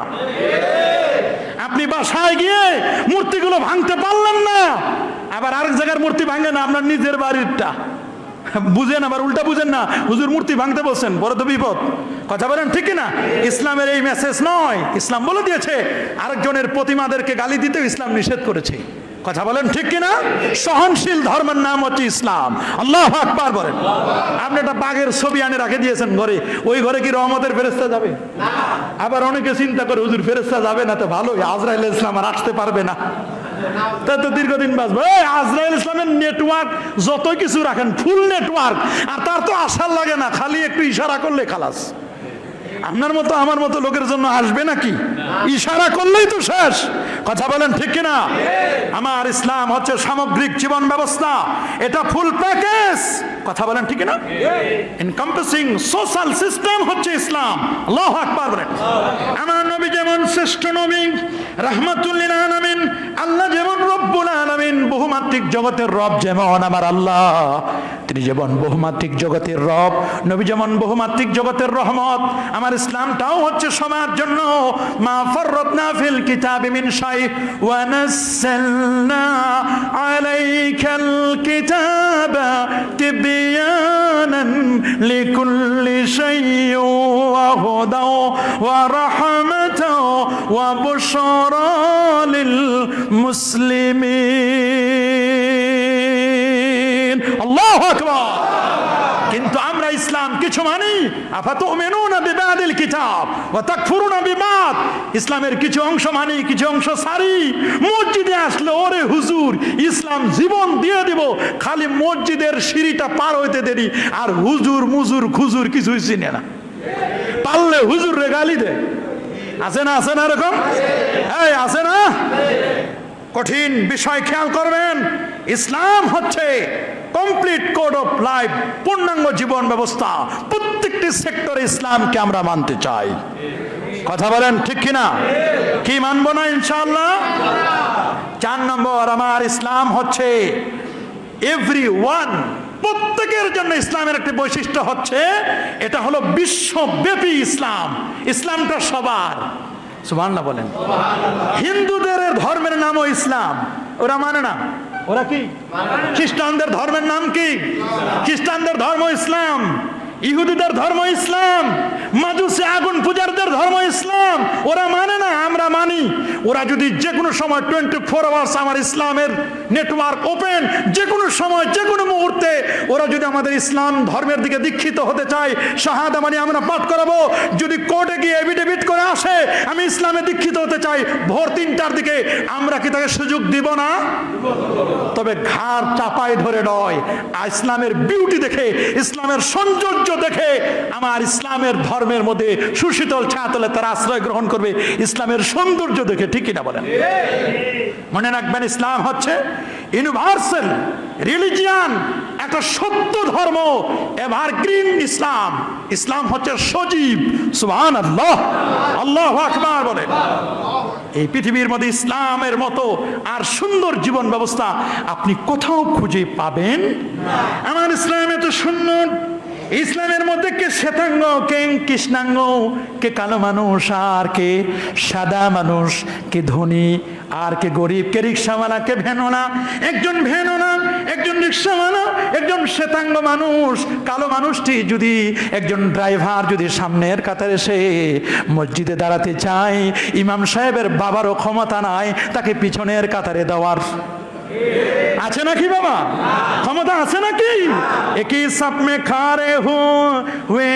আপনি বাসায় গিয়ে মূর্তিগুলো ভাঙতে পারলেন না, আবার আরেক জায়গার মূর্তি ভাঙে না, আপনার নিজের বাড়িরটা বুঝেন, আবার উল্টা বুঝেন না, হুজুর মূর্তি ভাঙতে বলছেন, বড় তো বিপদ। কথা বলেন, ঠিক কিনা? ইসলামের এই মেসেজ নয়। ইসলাম বলে দিয়েছে আরেকজনের প্রতিমাদেরকে গালি দিতেও ইসলাম নিষেধ করেছে। কথা বলেন, ঠিক কিনা? সহনশীল ধর্মের নাম হচ্ছে ইসলাম। আল্লাহু আকবার বলেন। আপনি একটা বাঘের ছবি আনে রেখে দিয়েছেন ঘরে, ওই ঘরে কি রহমতের ফেরেশতা যাবে? আবার অনেকে চিন্তা করে হুজুর ফেরেশতা যাবে না, তো ভালোই, আজরাইল ইসলাম আর আসতে পারবে না, তা তো দীর্ঘদিন বাঁচবে। আজরাইল ইসলামের নেটওয়ার্ক যত কিছু রাখেন, ফুল নেটওয়ার্ক, আর তার তো আসার লাগে না, খালি একটু ইশারা করলে খালাস। আপনার মতো আমার মতো লোকের জন্য আসবে নাকি? ইশারা করলেই তো শেষ। কথা বলেন, ঠিক কিনা? আমার ইসলাম হচ্ছে সামগ্রিক জীবন ব্যবস্থা, এটা ফুল প্যাকেজ। কথা বলেন, ঠিক কিনা? এনকম্পাসিং সোশ্যাল সিস্টেম হচ্ছে ইসলাম। আল্লাহু আকবার বলেন। আমার নবী যেমন শ্রেষ্ঠ নবী, রাহমাতুল লিল আলামিন, আল্লাহ যেমন রব্বুল আলামিন, বহুমাত্রিক জগতের রব যেমন আমার আল্লাহ, তিনি যেমন বহুমাত্রিক জগতের রব, নবী যেমন বহুমাত্রিক জগতের রহমত। আমার ইসলামটাও হচ্ছে সবার জন্য। মা ফাররাতনা ফিল কিতাবি মিন শাই ওয়া নাযালনা আলাইকাল কিতাবা তিবয়ানান লিকুল্লি শাইইন ওয়া হুদাও ওয়া রাহমাতাও ওয়া বুশরা লিল মুসলিমিন। আল্লাহু আকবার। কিন্তু আমরা ইসলাম কিছু মানি, আফাতুমিনুনা বিবাদিল কিতাব ওয়া তাকফুরুনা বিবাদ। ইসলামের কিছু অংশ মানি, কিছু অংশ সারি। মসজিদে আসলে ওরে হুজুর ইসলাম জীবন দিয়ে দিব, খালি মসজিদের সিঁড়িটা পার হইতে দেরি, আর হুজুর মুজুর খুজুর কিছুই চিনে না, পারলে হুজুর রে গালি দেয়। আছে না? আছে না এরকম? এই আছে না? কঠিন বিষয় খেয়াল করবেন। ইসলাম হচ্ছে কমপ্লিট কোড অফ লাইফ, পূর্ণাঙ্গ জীবন ব্যবস্থা। প্রত্যেকটি সেক্টরে ইসলামকে আমরা মানতে চাই। কথা বলেন, ঠিক কিনা? কি মানবো না ইনশাআল্লাহ? 4 নম্বর, আমার ইসলাম হচ্ছে এভরিওয়ান, প্রত্যেকের জন্য। ইসলামের একটি বৈশিষ্ট্য হচ্ছে এটা হলো বিশ্বব্যাপী ইসলাম। ইসলামটা সবার। সুবহানাল্লাহ বলেন। হিন্দুদের ধর্মের নামও ইসলাম, ওরা মানে না। ওরা কি? খ্রিস্টানদের ধর্মের নাম কি? খ্রিস্টানদের ধর্ম ইসলাম। ইহুদিদের ধর্ম ইসলাম। মাজুসি আগুন পূজারদের ধর্ম ইসলাম। ওরা মানে না, আমরা মানি। ওরা যদি যে কোনো সময় 24 আওয়ার্স আমার ইসলামের নেটওয়ার্ক ওপেন, যে কোনো সময় যে কোনো মুহূর্তে ওরা যদি আমাদের ইসলাম ধর্মের দিকে দীক্ষিত হতে চায়, শাহাদা মানে আমরা পাঠ করাবো। যদি কোর্টে গিয়ে এফিডেভিট করে আসে আমি ইসলামে দীক্ষিত হতে চাই ভোর 3টার দিকে, আমরা কি তাকে সুযোগ দিব না? তবে ঘাড় চাপায় ধরে নয়, ইসলামের বিউটি দেখে, ইসলামের সৌন্দর্য দেখে আমার ইসলামের ধর্মের মধ্যে সুশীতল ছায়াতলে তারা আশ্রয় গ্রহণ করবে, ইসলামের সৌন্দর্য দেখে। ঠিক কিনা বলেন? মনে রাখবেন, ইসলাম হচ্ছে ইউনিভার্সাল রিলিজিয়ান, একটা সত্য ধর্ম, এভারগ্রিন ইসলাম। ইসলাম হচ্ছে সজীব। সুবহানাল্লাহ, আল্লাহু আকবার বলেন। এই পৃথিবীর মধ্যে ইসলামের মতো আর সুন্দর জীবন ব্যবস্থা আপনি কোথাও খুঁজে পাবেন না। আমার ইসলাম এত সুন্দর। ইসলামের মধ্যে কে শ্বেতাঙ্গ, কে কৃষ্ণাঙ্গ, কে কালো মানুষ আর কে সাদা মানুষ, কে ধনী আর কে গরিব, কে রিক্সাওয়ালা, কে ভ্যানওয়ালা। একজন ভ্যানওয়ালা, একজন রিক্সাওয়ালা, একজন শ্বেতাঙ্গ মানুষ। কালো মানুষটি যদি, একজন ড্রাইভার যদি সামনের কাতারে এসে মসজিদে দাঁড়াতে চায়, ইমাম সাহেবের বাবারও ক্ষমতা নাই তাকে পিছনের কাতারে দেওয়ার। আছে নাকি বাবা? ক্ষমতা আছে নাকি? একই সাপ মে খারে হুয়ে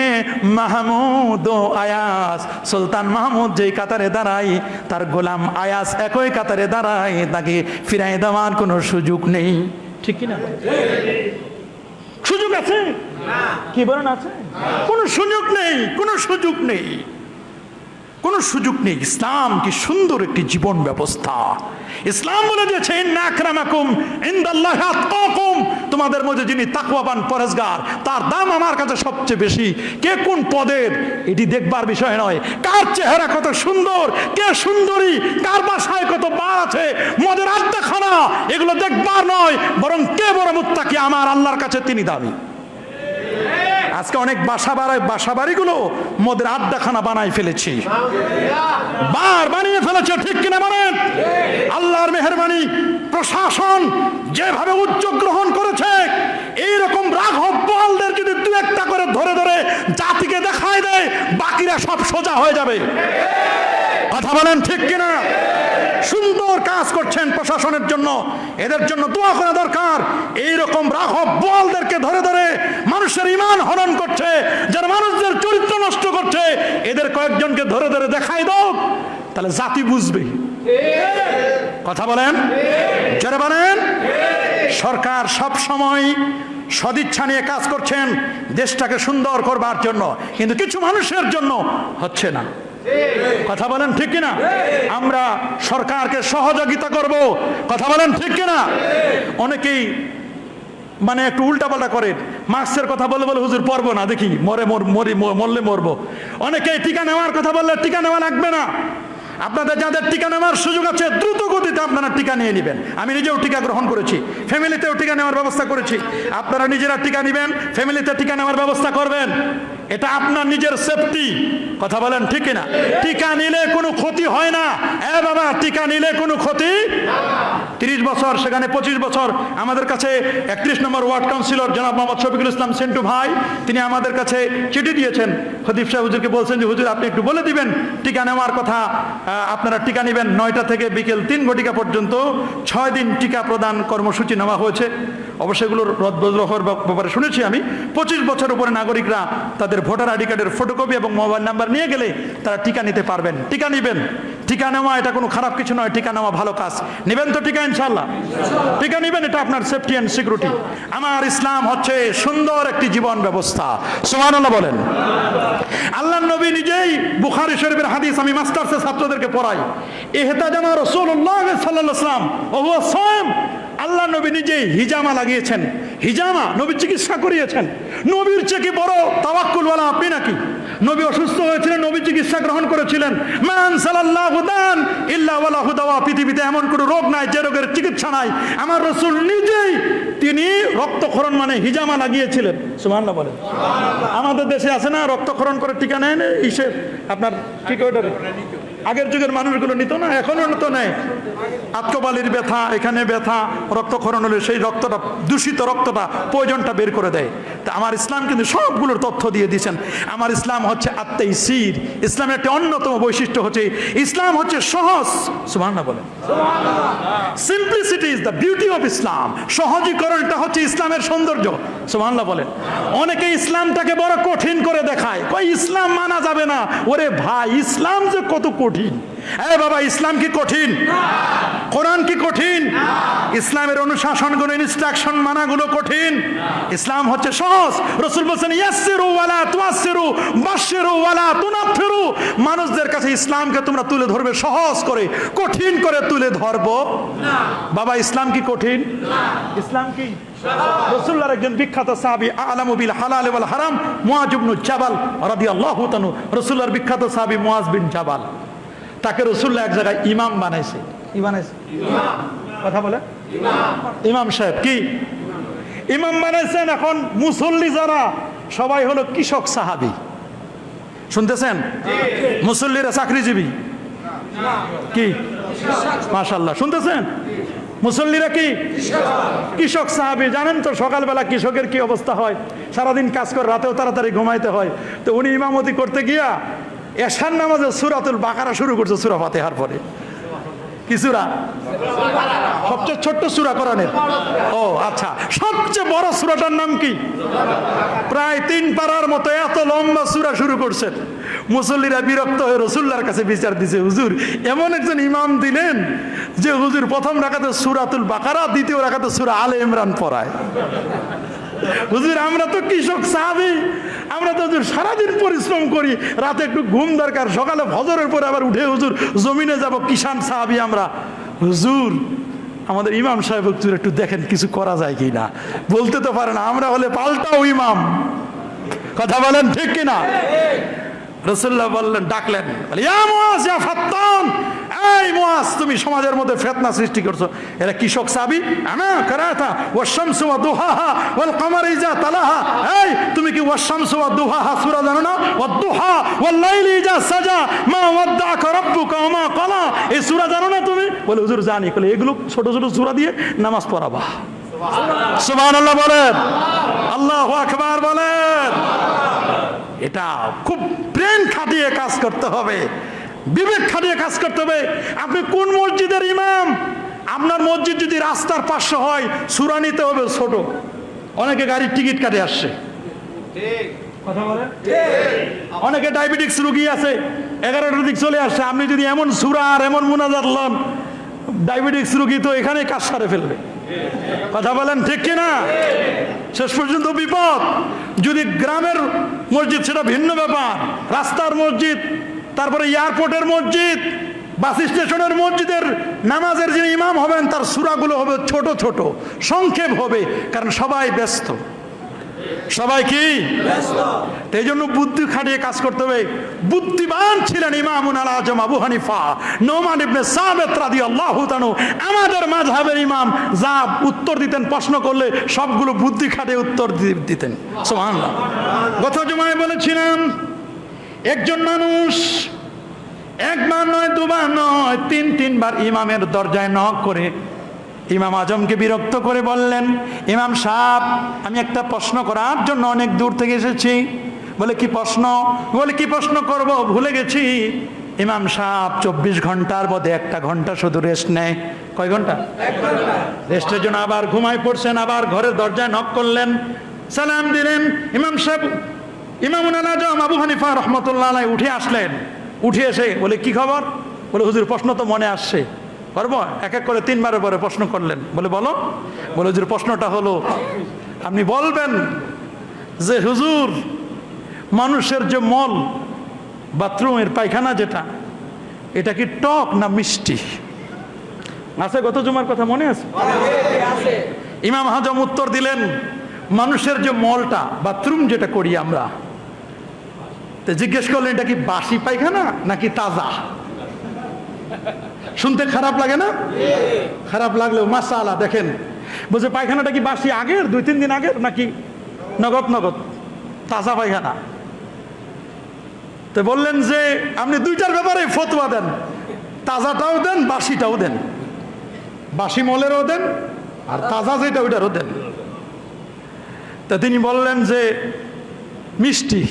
মাহমুদ ও আয়াস। সুলতান মাহমুদ যেই কাতারে দাঁড়ায়, তার গোলাম আয়াস একই কাতারে দাঁড়ায়, তাকে ফিরাই দেওয়ার কোনো সুযোগ নেই। ঠিক কিনা? সুযোগ আছে? কি বলেন? আছে? কোনো সুযোগ নেই, কোনো সুযোগ নেই, কোনো সুযোগ নেই। ইসলাম কি সুন্দর একটি জীবন ব্যবস্থা। ইসলাম বলে দিয়েছে, ইন্না আকরামাকুম ইনদাল্লাহি আতকাকুম, তোমাদের মধ্যে যিনি তাকওয়াবান পরহেজগার তার দাম আমার কাছে সবচেয়ে বেশি। কে কোন পদের এটি দেখবার বিষয় নয়, কার চেহারা কত সুন্দর, কে সুন্দরী, কার বাসায় কত বার আছে, মদের আড্ডাখানা, এগুলো দেখবার নয়, বরং কে বড় মুত্তাকি আমার আল্লাহর কাছে তিনি দামি। আজকে অনেক বাসা বাড়িগুলো মদের আড্ডাখানা বানাই ফেলেছি, বার বানিয়ে ফেলেছে। ঠিক কিনা বলেন? আল্লাহর মেহেরবানি, প্রশাসন যেভাবে উদ্যোগ গ্রহণ করেছে, এইরকম রাঘব বোয়ালদের যদি দু একটা করে ধরে ধরে জাতিকে দেখায় দেয়, বাকিরা সব সোজা হয়ে যাবে। কথা বলেন ঠিক কিনা? সুন্দর কাজ করছেন প্রশাসনের জন্য, এদের জন্য দোয়া করা দরকার। এইরকম রাঘব বোয়ালদেরকে ধরে ধরে মানুষের ঈমান হনন করছে, যারা মানুষদের চরিত্র নষ্ট করছে, এদের কয়েকজনকে ধরে ধরে দেখাই দাও, তাহলে জাতি বুঝবে। কথা বলেন, যারা বলেন। সরকার সব সময় সদিচ্ছা নিয়ে কাজ করছেন দেশটাকে সুন্দর করবার জন্য, কিন্তু কিছু মানুষের জন্য হচ্ছে না। কথা বলেন ঠিক কিনা? আমরা সরকারকে সহযোগিতা করব। কথা বলেন ঠিক কিনা? অনেকেই মানে একটু উল্টাপাল্টা করে, মাস্কের কথা বলে বলে হুজুর পড়বো না, দেখি মরলে মরবো। অনেকেই টিকা নেওয়ার কথা বললে টিকা নেওয়া লাগবে না। আপনাদের যাদের টিকা নেওয়ার সুযোগ আছে দ্রুত গতিতে আপনারা টিকা নিয়ে নেবেন। আমি নিজেও টিকা গ্রহণ করেছি, ফ্যামিলিতেও টিকা নেওয়ার ব্যবস্থা করেছি। আপনারা নিজেরা টিকা নেবেন, ফ্যামিলিতে টিকা নেওয়ার ব্যবস্থা করবেন। এটা আপনার নিজের সেফটি। কথা বলেন ঠিক কিনা? টিকা নিলে কোনো ক্ষতি হয় না। বাবা, টিকা নিলে কোনো ক্ষতি। 30 বছর, সেখানে 25 বছর আমাদের কাছে 31 নম্বর ওয়ার্ড কাউন্সিলর জনাব মোহাম্মদ শফিকুল ইসলাম সেন্টু ভাই, তিনি আমাদের কাছে চিঠি দিয়েছেন। খতিব সাহেব হুজুরকে বলছেন যে হুজুর আপনি একটু বলে দিবেন টিকা নেওয়ার কথা। আপনারা টিকা নেবেন 9টা থেকে বিকেল 3 ঘটিকা পর্যন্ত 6 দিন টিকা প্রদান কর্মসূচি নেওয়া হয়েছে। অবশ্যই এগুলোর রদবদল হওয়ার ব্যাপারে শুনেছি আমি। 25 বছর উপরে নাগরিকরা তাদের ভোটার আইডি কার্ডের ফটোকপি এবং মোবাইল নাম্বার নিয়ে গেলে তারা টিকা নিতে পারবেন। টিকা নেবেন, টিকা নেওয়া এটা কোনো খারাপ কিছু নয়, টিকা নেওয়া ভালো কাজ। নেবেন তো টিকা ইনশাল্লাহ? টিকা নেবেন, এটা আপনার সেফটি অ্যান্ড সিকিউরিটি। আমার ইসলাম হচ্ছে সুন্দর একটি জীবন ব্যবস্থা। সুবহানাল্লাহ বলেন। আল্লাহর নবী নিজেই, বুখারী শরীফের হাদিস আমি মাস্টার্সের ছাত্রদেরকে পড়াই, ইহতাজামা রাসূলুল্লাহ সাল্লাল্লাহু আলাইহি ওয়াসাল্লাম ওয়া হুয়া সায়ম। আল্লাহ নবী নিজেই হিজামা লাগিয়েছেন, হিজামা নবী চিকিৎসা করিয়েছেন। নবীর চেয়ে কি বড় তাওয়াক্কুলওয়ালা আপনি নাকি? নবী অসুস্থ হয়েছিলেন, নবী চিকিৎসা গ্রহণ করেছিলেন। মান সাল্লাল্লাহু দান ইল্লা ওয়ালাহু দাওয়া। পৃথিবীতে এমন কোনো রোগ নাই যে রোগের চিকিৎসা নাই। আমার রাসূল নিজেই তিনি রক্তক্ষরণ মানে হিজামা লাগিয়েছিলেন। সুবহানাল্লাহ বলেন। আমাদের দেশে আছে না রক্তক্ষরণ করে টিকা নেয় না, ইসে আপনার কি করে ওটা? আগের যুগের মানুষগুলো নিত না, এখনো তো নেয়। আত্মবালির ব্যথা, এখানে ব্যথা, রক্তক্ষরণ হলে সেই রক্তটা, দূষিত রক্তটা, প্রয়োজনটা বের করে দেয়। তা আমার ইসলাম কিন্তু সবগুলোর তথ্য দিয়ে দিয়েছেন। আমার ইসলাম হচ্ছে আত্মাইসির। ইসলামের একটা অন্যতম বৈশিষ্ট্য হচ্ছে ইসলাম হচ্ছে সহজ। সুবহানাল্লাহ বলেন। Simplicity is the beauty of Islam. সহজীকরণটা হচ্ছে ইসলামের সৌন্দর্য। সুবহানাল্লাহ বলেন। অনেকে ইসলামটাকে বড় কঠিন করে দেখায়, কই ইসলাম মানা যাবে না। ওরে ভাই, ইসলাম যে কত কঠিন! এই বাবা, ইসলাম কি কঠিন? কোরআন কি কঠিন? ইসলামের অনুশাসনগুলো, ইনস্ট্রাকশন মানাগুলো কঠিন? ইসলাম হচ্ছে সহজ। রাসূল বলেছেন ইয়াসসিরু ওয়ালা তুআসসিরু বাশশিরু ওয়ালা তুনাফিরু। মানুষদের কাছে ইসলামকে তোমরা তুলে ধরবে সহজ করে, কঠিন করে তুলে ধরবো না। বাবা, ইসলাম কি কঠিন? ইসলাম কি রাসূলুল্লাহর একজন বিখ্যাত সাহাবী, আলামু বিল হালাল ওয়াল হারাম, মুআজ ইবনে জাবাল রাদিয়াল্লাহু তাআলা। রাসূলুল্লাহর বিখ্যাত সাহাবী মুআজ বিন জাবাল, তাকে রাসূলুল্লাহ এক জায়গায় ইমাম বানাইছে। কি বানাইছে? কথা বলে ইমাম সাহেব কি ইমাম বানাইছেন। এখন মুসল্লি যারা সবাই হলো কৃষক সাহাবী। শুনতেছেন? মুসল্লিরা চাকরিজীবী কি? মাশাআল্লাহ, শুনতেছেন? মুসল্লিরা কি? কৃষক সাহাবী। জানেন তো সকালবেলা কৃষকের কি অবস্থা হয়, সারাদিন কাজ করে, রাতেও তাড়াতাড়ি ঘুমাইতে হয়। তো উনি ইমামতি করতে গিয়া এশার নামাজে সূরাতুল বাকারা শুরু করছে, সূরা ফাতিহার পরে। কি সূরা? সবচেয়ে ছোট্ট সূরা কোরআনের। ও আচ্ছা, সবচেয়ে বড় সূরাটার নাম কি? প্রায় 3 পারার মতো এত লম্বা সূরা শুরু করছেন। মুসল্লিরা বিরক্ত হয়ে রাসূলুল্লাহর কাছে বিচার দিছে, হুজুর এমন একজন ইমাম দিলেন যে হুজুর প্রথম রাকাতে সূরাতুল বাকারা, দ্বিতীয় রাকাতে সূরা আলে ইমরান পড়ায়। হুজুর আমরা তো কৃষক সাহাবী, আমরা তো হুজুর সারাদিন পরিশ্রম করি, রাতে একটু ঘুম দরকার, সকালে ফজরের পরে আবার উঠে হুজুর জমিনে যাব, কিষান সাহাবী আমরা। হুজুর আমাদের ইমাম সাহেব একটু দেখেন কিছু করা যায় কি না। বলতে তো পারে না, আমরা হলে পাল্টাও ইমাম। কথা বলেন ঠিক কিনা? রাসূলুল্লাহ বললেন, ডাকলেন, ইয়া মুআজ ইয়া ফাত্তান, এই মুআজ তুমি সমাজের মধ্যে ফিতনা সৃষ্টি করছো। এরা কৃষক সাহাবী। আনা কারাতা ওয়াশ-শামসু ওয়া দুহাহা ওয়াল কমারি ইযা তালাহা। এই তুমি কি ওয়াশ-শামসু ওয়া দুহাহা সূরা জানো না? ওয়াদ দুহা ওয়াল লাইলি ইযা সাজা মা ওয়াদ্দাকা রাব্বুকা ওয়া মা ক্বালা। এই সূরা জানো না তুমি? বলে হুজুর জানি। বলে এগুলো ছোট ছোট সূরা দিয়ে নামাজ পড়াবা। সুবহানাল্লাহ বলেন, আল্লাহু আকবার বলেন। এটা খুব ব্রেন খাটিয়ে কাজ করতে হবে, বিবেক খাটিয়ে কাজ করতে হবে। আপনি কোন মসজিদের ইমাম? আপনার মসজিদ যদি রাস্তার পাশে হয়, সূরা নিতে হবে ছোট। অনেকে গাড়ির টিকিট কাটে আসছে, কথা বলে। অনেকে ডায়াবেটিক্স রোগী আছে, 11টার দিক চলে আসছে। আপনি যদি এমন সূরা আর এমন মুনাজাত লন, ডায়াবেটিক্স রোগী তো এখানে কাজ সারে ফেলবে। কথা বলেন ঠিক কিনা? শেষ পর্যন্ত বিপদ। যদি গ্রামের মসজিদ সেটা ভিন্ন ব্যাপার, রাস্তার মসজিদ, তারপরে এয়ারপোর্টের মসজিদ, বাস স্টেশনের মসজিদের নামাজের যিনি ইমাম হবেন তার সূরাগুলো হবে ছোট ছোট, সংক্ষেপ হবে, কারণ সবাই ব্যস্ত। সবাই কি ব্যস্ত? এই জন্য বুদ্ধি খাটিয়ে কাজ করতে হবে। বুদ্ধিমান ছিলেন ইমামুন আল আজম আবু হানিফা নোমান ইবনে সাবিত রাদিয়াল্লাহু তাআলা, আমাদের মাযহাবের ইমাম। যা উত্তর দিতেন প্রশ্ন করলে সবগুলো বুদ্ধি খাটিয়ে উত্তর দিতেন। সুবহানাল্লাহ। গত জুমায় বলেছিলাম, একজন মানুষ একবার নয়, দুবার নয়, 3বার ইমামের দরজায় নক করে ইমাম আজমকে বিরক্ত করে বললেন, ইমাম সাহেব আমি একটা প্রশ্ন করার জন্য অনেক দূর থেকে এসেছি। বলে কি প্রশ্ন? বলে কি প্রশ্ন করব ভুলে গেছি। ইমাম সাহেব 24 ঘন্টার মধ্যে 1 ঘন্টা শুধু রেস্ট নেয়। কয় ঘন্টা? 1 ঘন্টা। রেস্টের জন্য আবার ঘুমায় পড়ছেন, আবার ঘরের দরজায় নক করলেন, সালাম দিলেন। ইমাম সাহেব ইমামুল আজম আবু হানিফা রাহমাতুল্লাহ আলাইহি উঠে আসলেন। উঠে এসে বলে কি খবর? বলে হুজুর প্রশ্ন তো মনে আসছে, পারবো? এক এক করে 3বারের পরে প্রশ্ন করলেন। বলে বলো। বলে হুজুর প্রশ্নটা হলো, আপনি বলবেন যে হুজুর মানুষের যে মল, বাথরুমের পায়খানা যেটা, এটা কি টক না মিষ্টি? আছে? গত জুমার কথা মনে আছে? ইমাম আজম উত্তর দিলেন, মানুষের যে মলটা, বাথরুম যেটা করি আমরা, তো জিজ্ঞেস করলেন এটা কি বাসি পায়খানা নাকি তাজা? শুনতে খারাপ লাগে না? খারাপ লাগলেও মাশাআল্লাহ দেখেন বলছে পায়খানাটা কি বাসি আগের 2-3 দিন আগের নাকি নগদ নগদ তাজা পায়খানা? তো বললেন যে আপনি দুইটার ব্যাপারে ফতোয়া দেন, তাজাটাও দেন বাসিটাও দেন, বাসি মলেরও দেন আর তাজা যেটা ওইটারও দেন। তা তিনি বললেন যে মিষ্টি।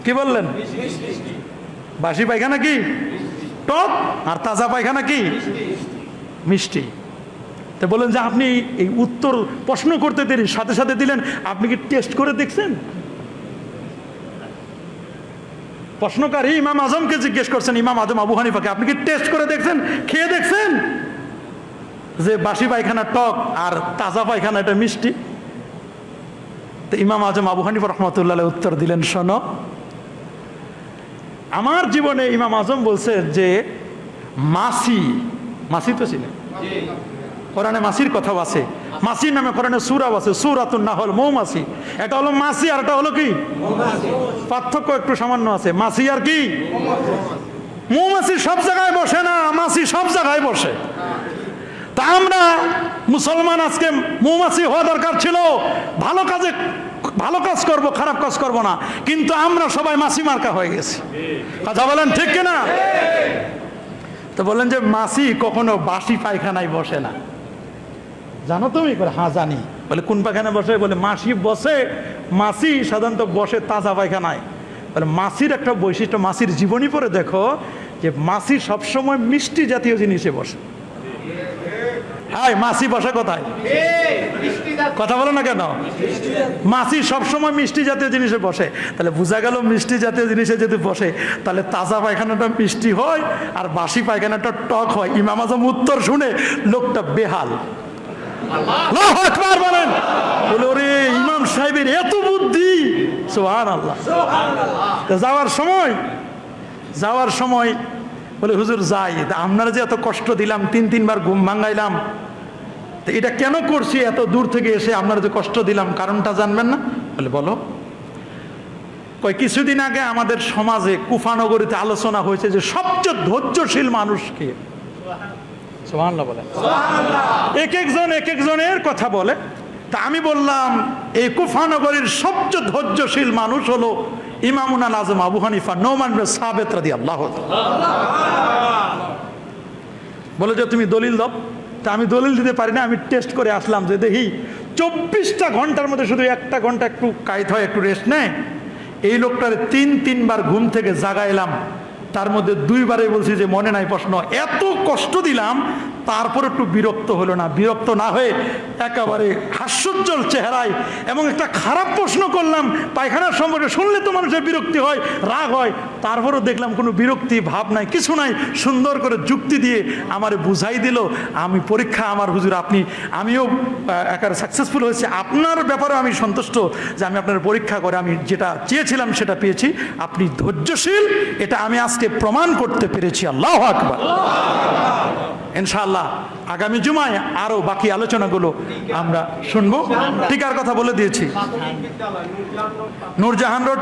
কি বললেন? বাসি পায়খানা কি টক আর তাজা পায়খানা কি মিষ্টি। তো বললেন যে আপনি এই উত্তর প্রশ্ন করতে দেরি সাথে সাথে দিলেন, আপনি কি টেস্ট করে দেখছেন? প্রশ্নকারী ইমাম আজমকে জিজ্ঞেস করছেন, ইমাম আজম আবু হানিফাকে, আপনি কি টেস্ট করে দেখছেন, খেয়ে দেখছেন যে বাসি পায়খানা টক আর তাজা পায়খানা এটা মিষ্টি? তো ইমাম আজম আবু হানিফা রহমতুল্লাহ উত্তর দিলেন, শোনো, আমার জীবনে ইমাম আজম বলছে যে মাছি, মাছি তো ছিলেন কোরআনে মাছির কথাও আছে, মাছির নামে কোরআনে সূরা আছে, সূরাতুন নাহল, মৌমাছি। এটা হলো মাছি আর এটা হলো কি পার্থক্য একটু সামান্য আছে। মাছি আর কি মৌমাছি সব জায়গায় বসে না, মাছি সব জায়গায় বসে। তা আমরা মুসলমান আজকে মৌমাছি হওয়া দরকার ছিল, ভালো কাজে ভালো কাজ করব, খারাপ কাজ করব না, কিন্তু আমরা সবাই মাছি মার্কা হয়ে গেছি। কথা বলেন ঠিক কিনা? তো বললেন যে মাছি কখনো বাসি পায়খানায় বসে না, জানো তুমি? হ্যাঁ জানি। বলে কোন পায়খানায় বসে? বলে মাছি বসে, মাছি সাধারণত বসে তাজা পায়খানায়। বলে মাছির একটা বৈশিষ্ট্য, মাছির জীবনী পড়ে দেখো যে মাছি সবসময় মিষ্টি জাতীয় জিনিসে বসে। হ্যাঁ, মাছি বসে কোথায়? কথা বলো না কেন? মাছি সবসময় মিষ্টি জাতীয় জিনিসে বসে। তাহলে বোঝা গেল মিষ্টি জাতীয় জিনিসে যদি বসে তাহলে তাজা পায়খানাটা মিষ্টি হয় আর বাসি পায়খানাটা টক হয়। ইমাম আজম উত্তর শুনে লোকটা বেহাল। আল্লাহু আকবার বলেন। বলে ওরে ইমাম সাহেবের এত বুদ্ধি, সুবহানাল্লাহ। যাওয়ার সময় বলে হুজুর যাই, আপনারা যে এত কষ্ট দিলাম, 3 বার ঘুম ভাঙাইলাম, তো এটা কেন করছি? এত দূর থেকে এসে আপনারা যে কষ্ট দিলাম, কারণটা জানবেন না? বলে বলো। কিছুদিন আগে আমাদের সমাজে কুফানগরীতে আলোচনা হয়েছে যে সবচেয়ে ধৈর্যশীল মানুষকে, সুবহানাল্লাহ বলে, এক একজনের কথা বলে। তা আমি বললাম এই কুফানগরীর সবচেয়ে ধৈর্যশীল মানুষ হলো ইমামুল আজম আবু হানিফা নোমান বিন সাবিত রাদিয়াল্লাহু তাআলা। বলে যে তুমি দলিল দাও। তা আমি দলিল দিতে পারি না, আমি টেস্ট করে আসলাম যে দেখি 24টা ঘন্টার মধ্যে শুধু 1টা ঘন্টা একটু কাইত হয়, একটু রেস্ট নেয়। এই লোকটার 3 বার ঘুম থেকে জাগাইলাম, তার মধ্যে 2 বারে বলছি যে মনে নাই প্রশ্ন। এত কষ্ট দিলাম, তারপর একটু বিরক্ত হলো না। বিরক্ত না হয়ে একেবারে হাস্যোজ্জ্বল চেহারায় এবং একটা খারাপ প্রশ্ন করলাম পায়খানার সম্পর্কে, শুনলে তো মানুষের বিরক্তি হয়, রাগ হয়, তারপরও দেখলাম কোনো বিরক্তি ভাব নাই, কিছু নাই। সুন্দর করে যুক্তি দিয়ে আমারে বুঝাই দিল। আমি পরীক্ষা, আমার হুজুর আমিও একেবারে সাকসেসফুল হয়েছি, আপনার ব্যাপারেও আমি সন্তুষ্ট যে আমি আপনার পরীক্ষা করে আমি যেটা চেয়েছিলাম সেটা পেয়েছি। আপনি ধৈর্যশীল, এটা আমি আজকে প্রমাণ করতে পেরেছি। আল্লাহু আকবার। ইনশাআল্লাহ আগামী জুমায় আরো বাকি আলোচনাগুলো আমরা শুনবো। টিকার কথা বলে দিয়েছি, নূরজাহান রোড।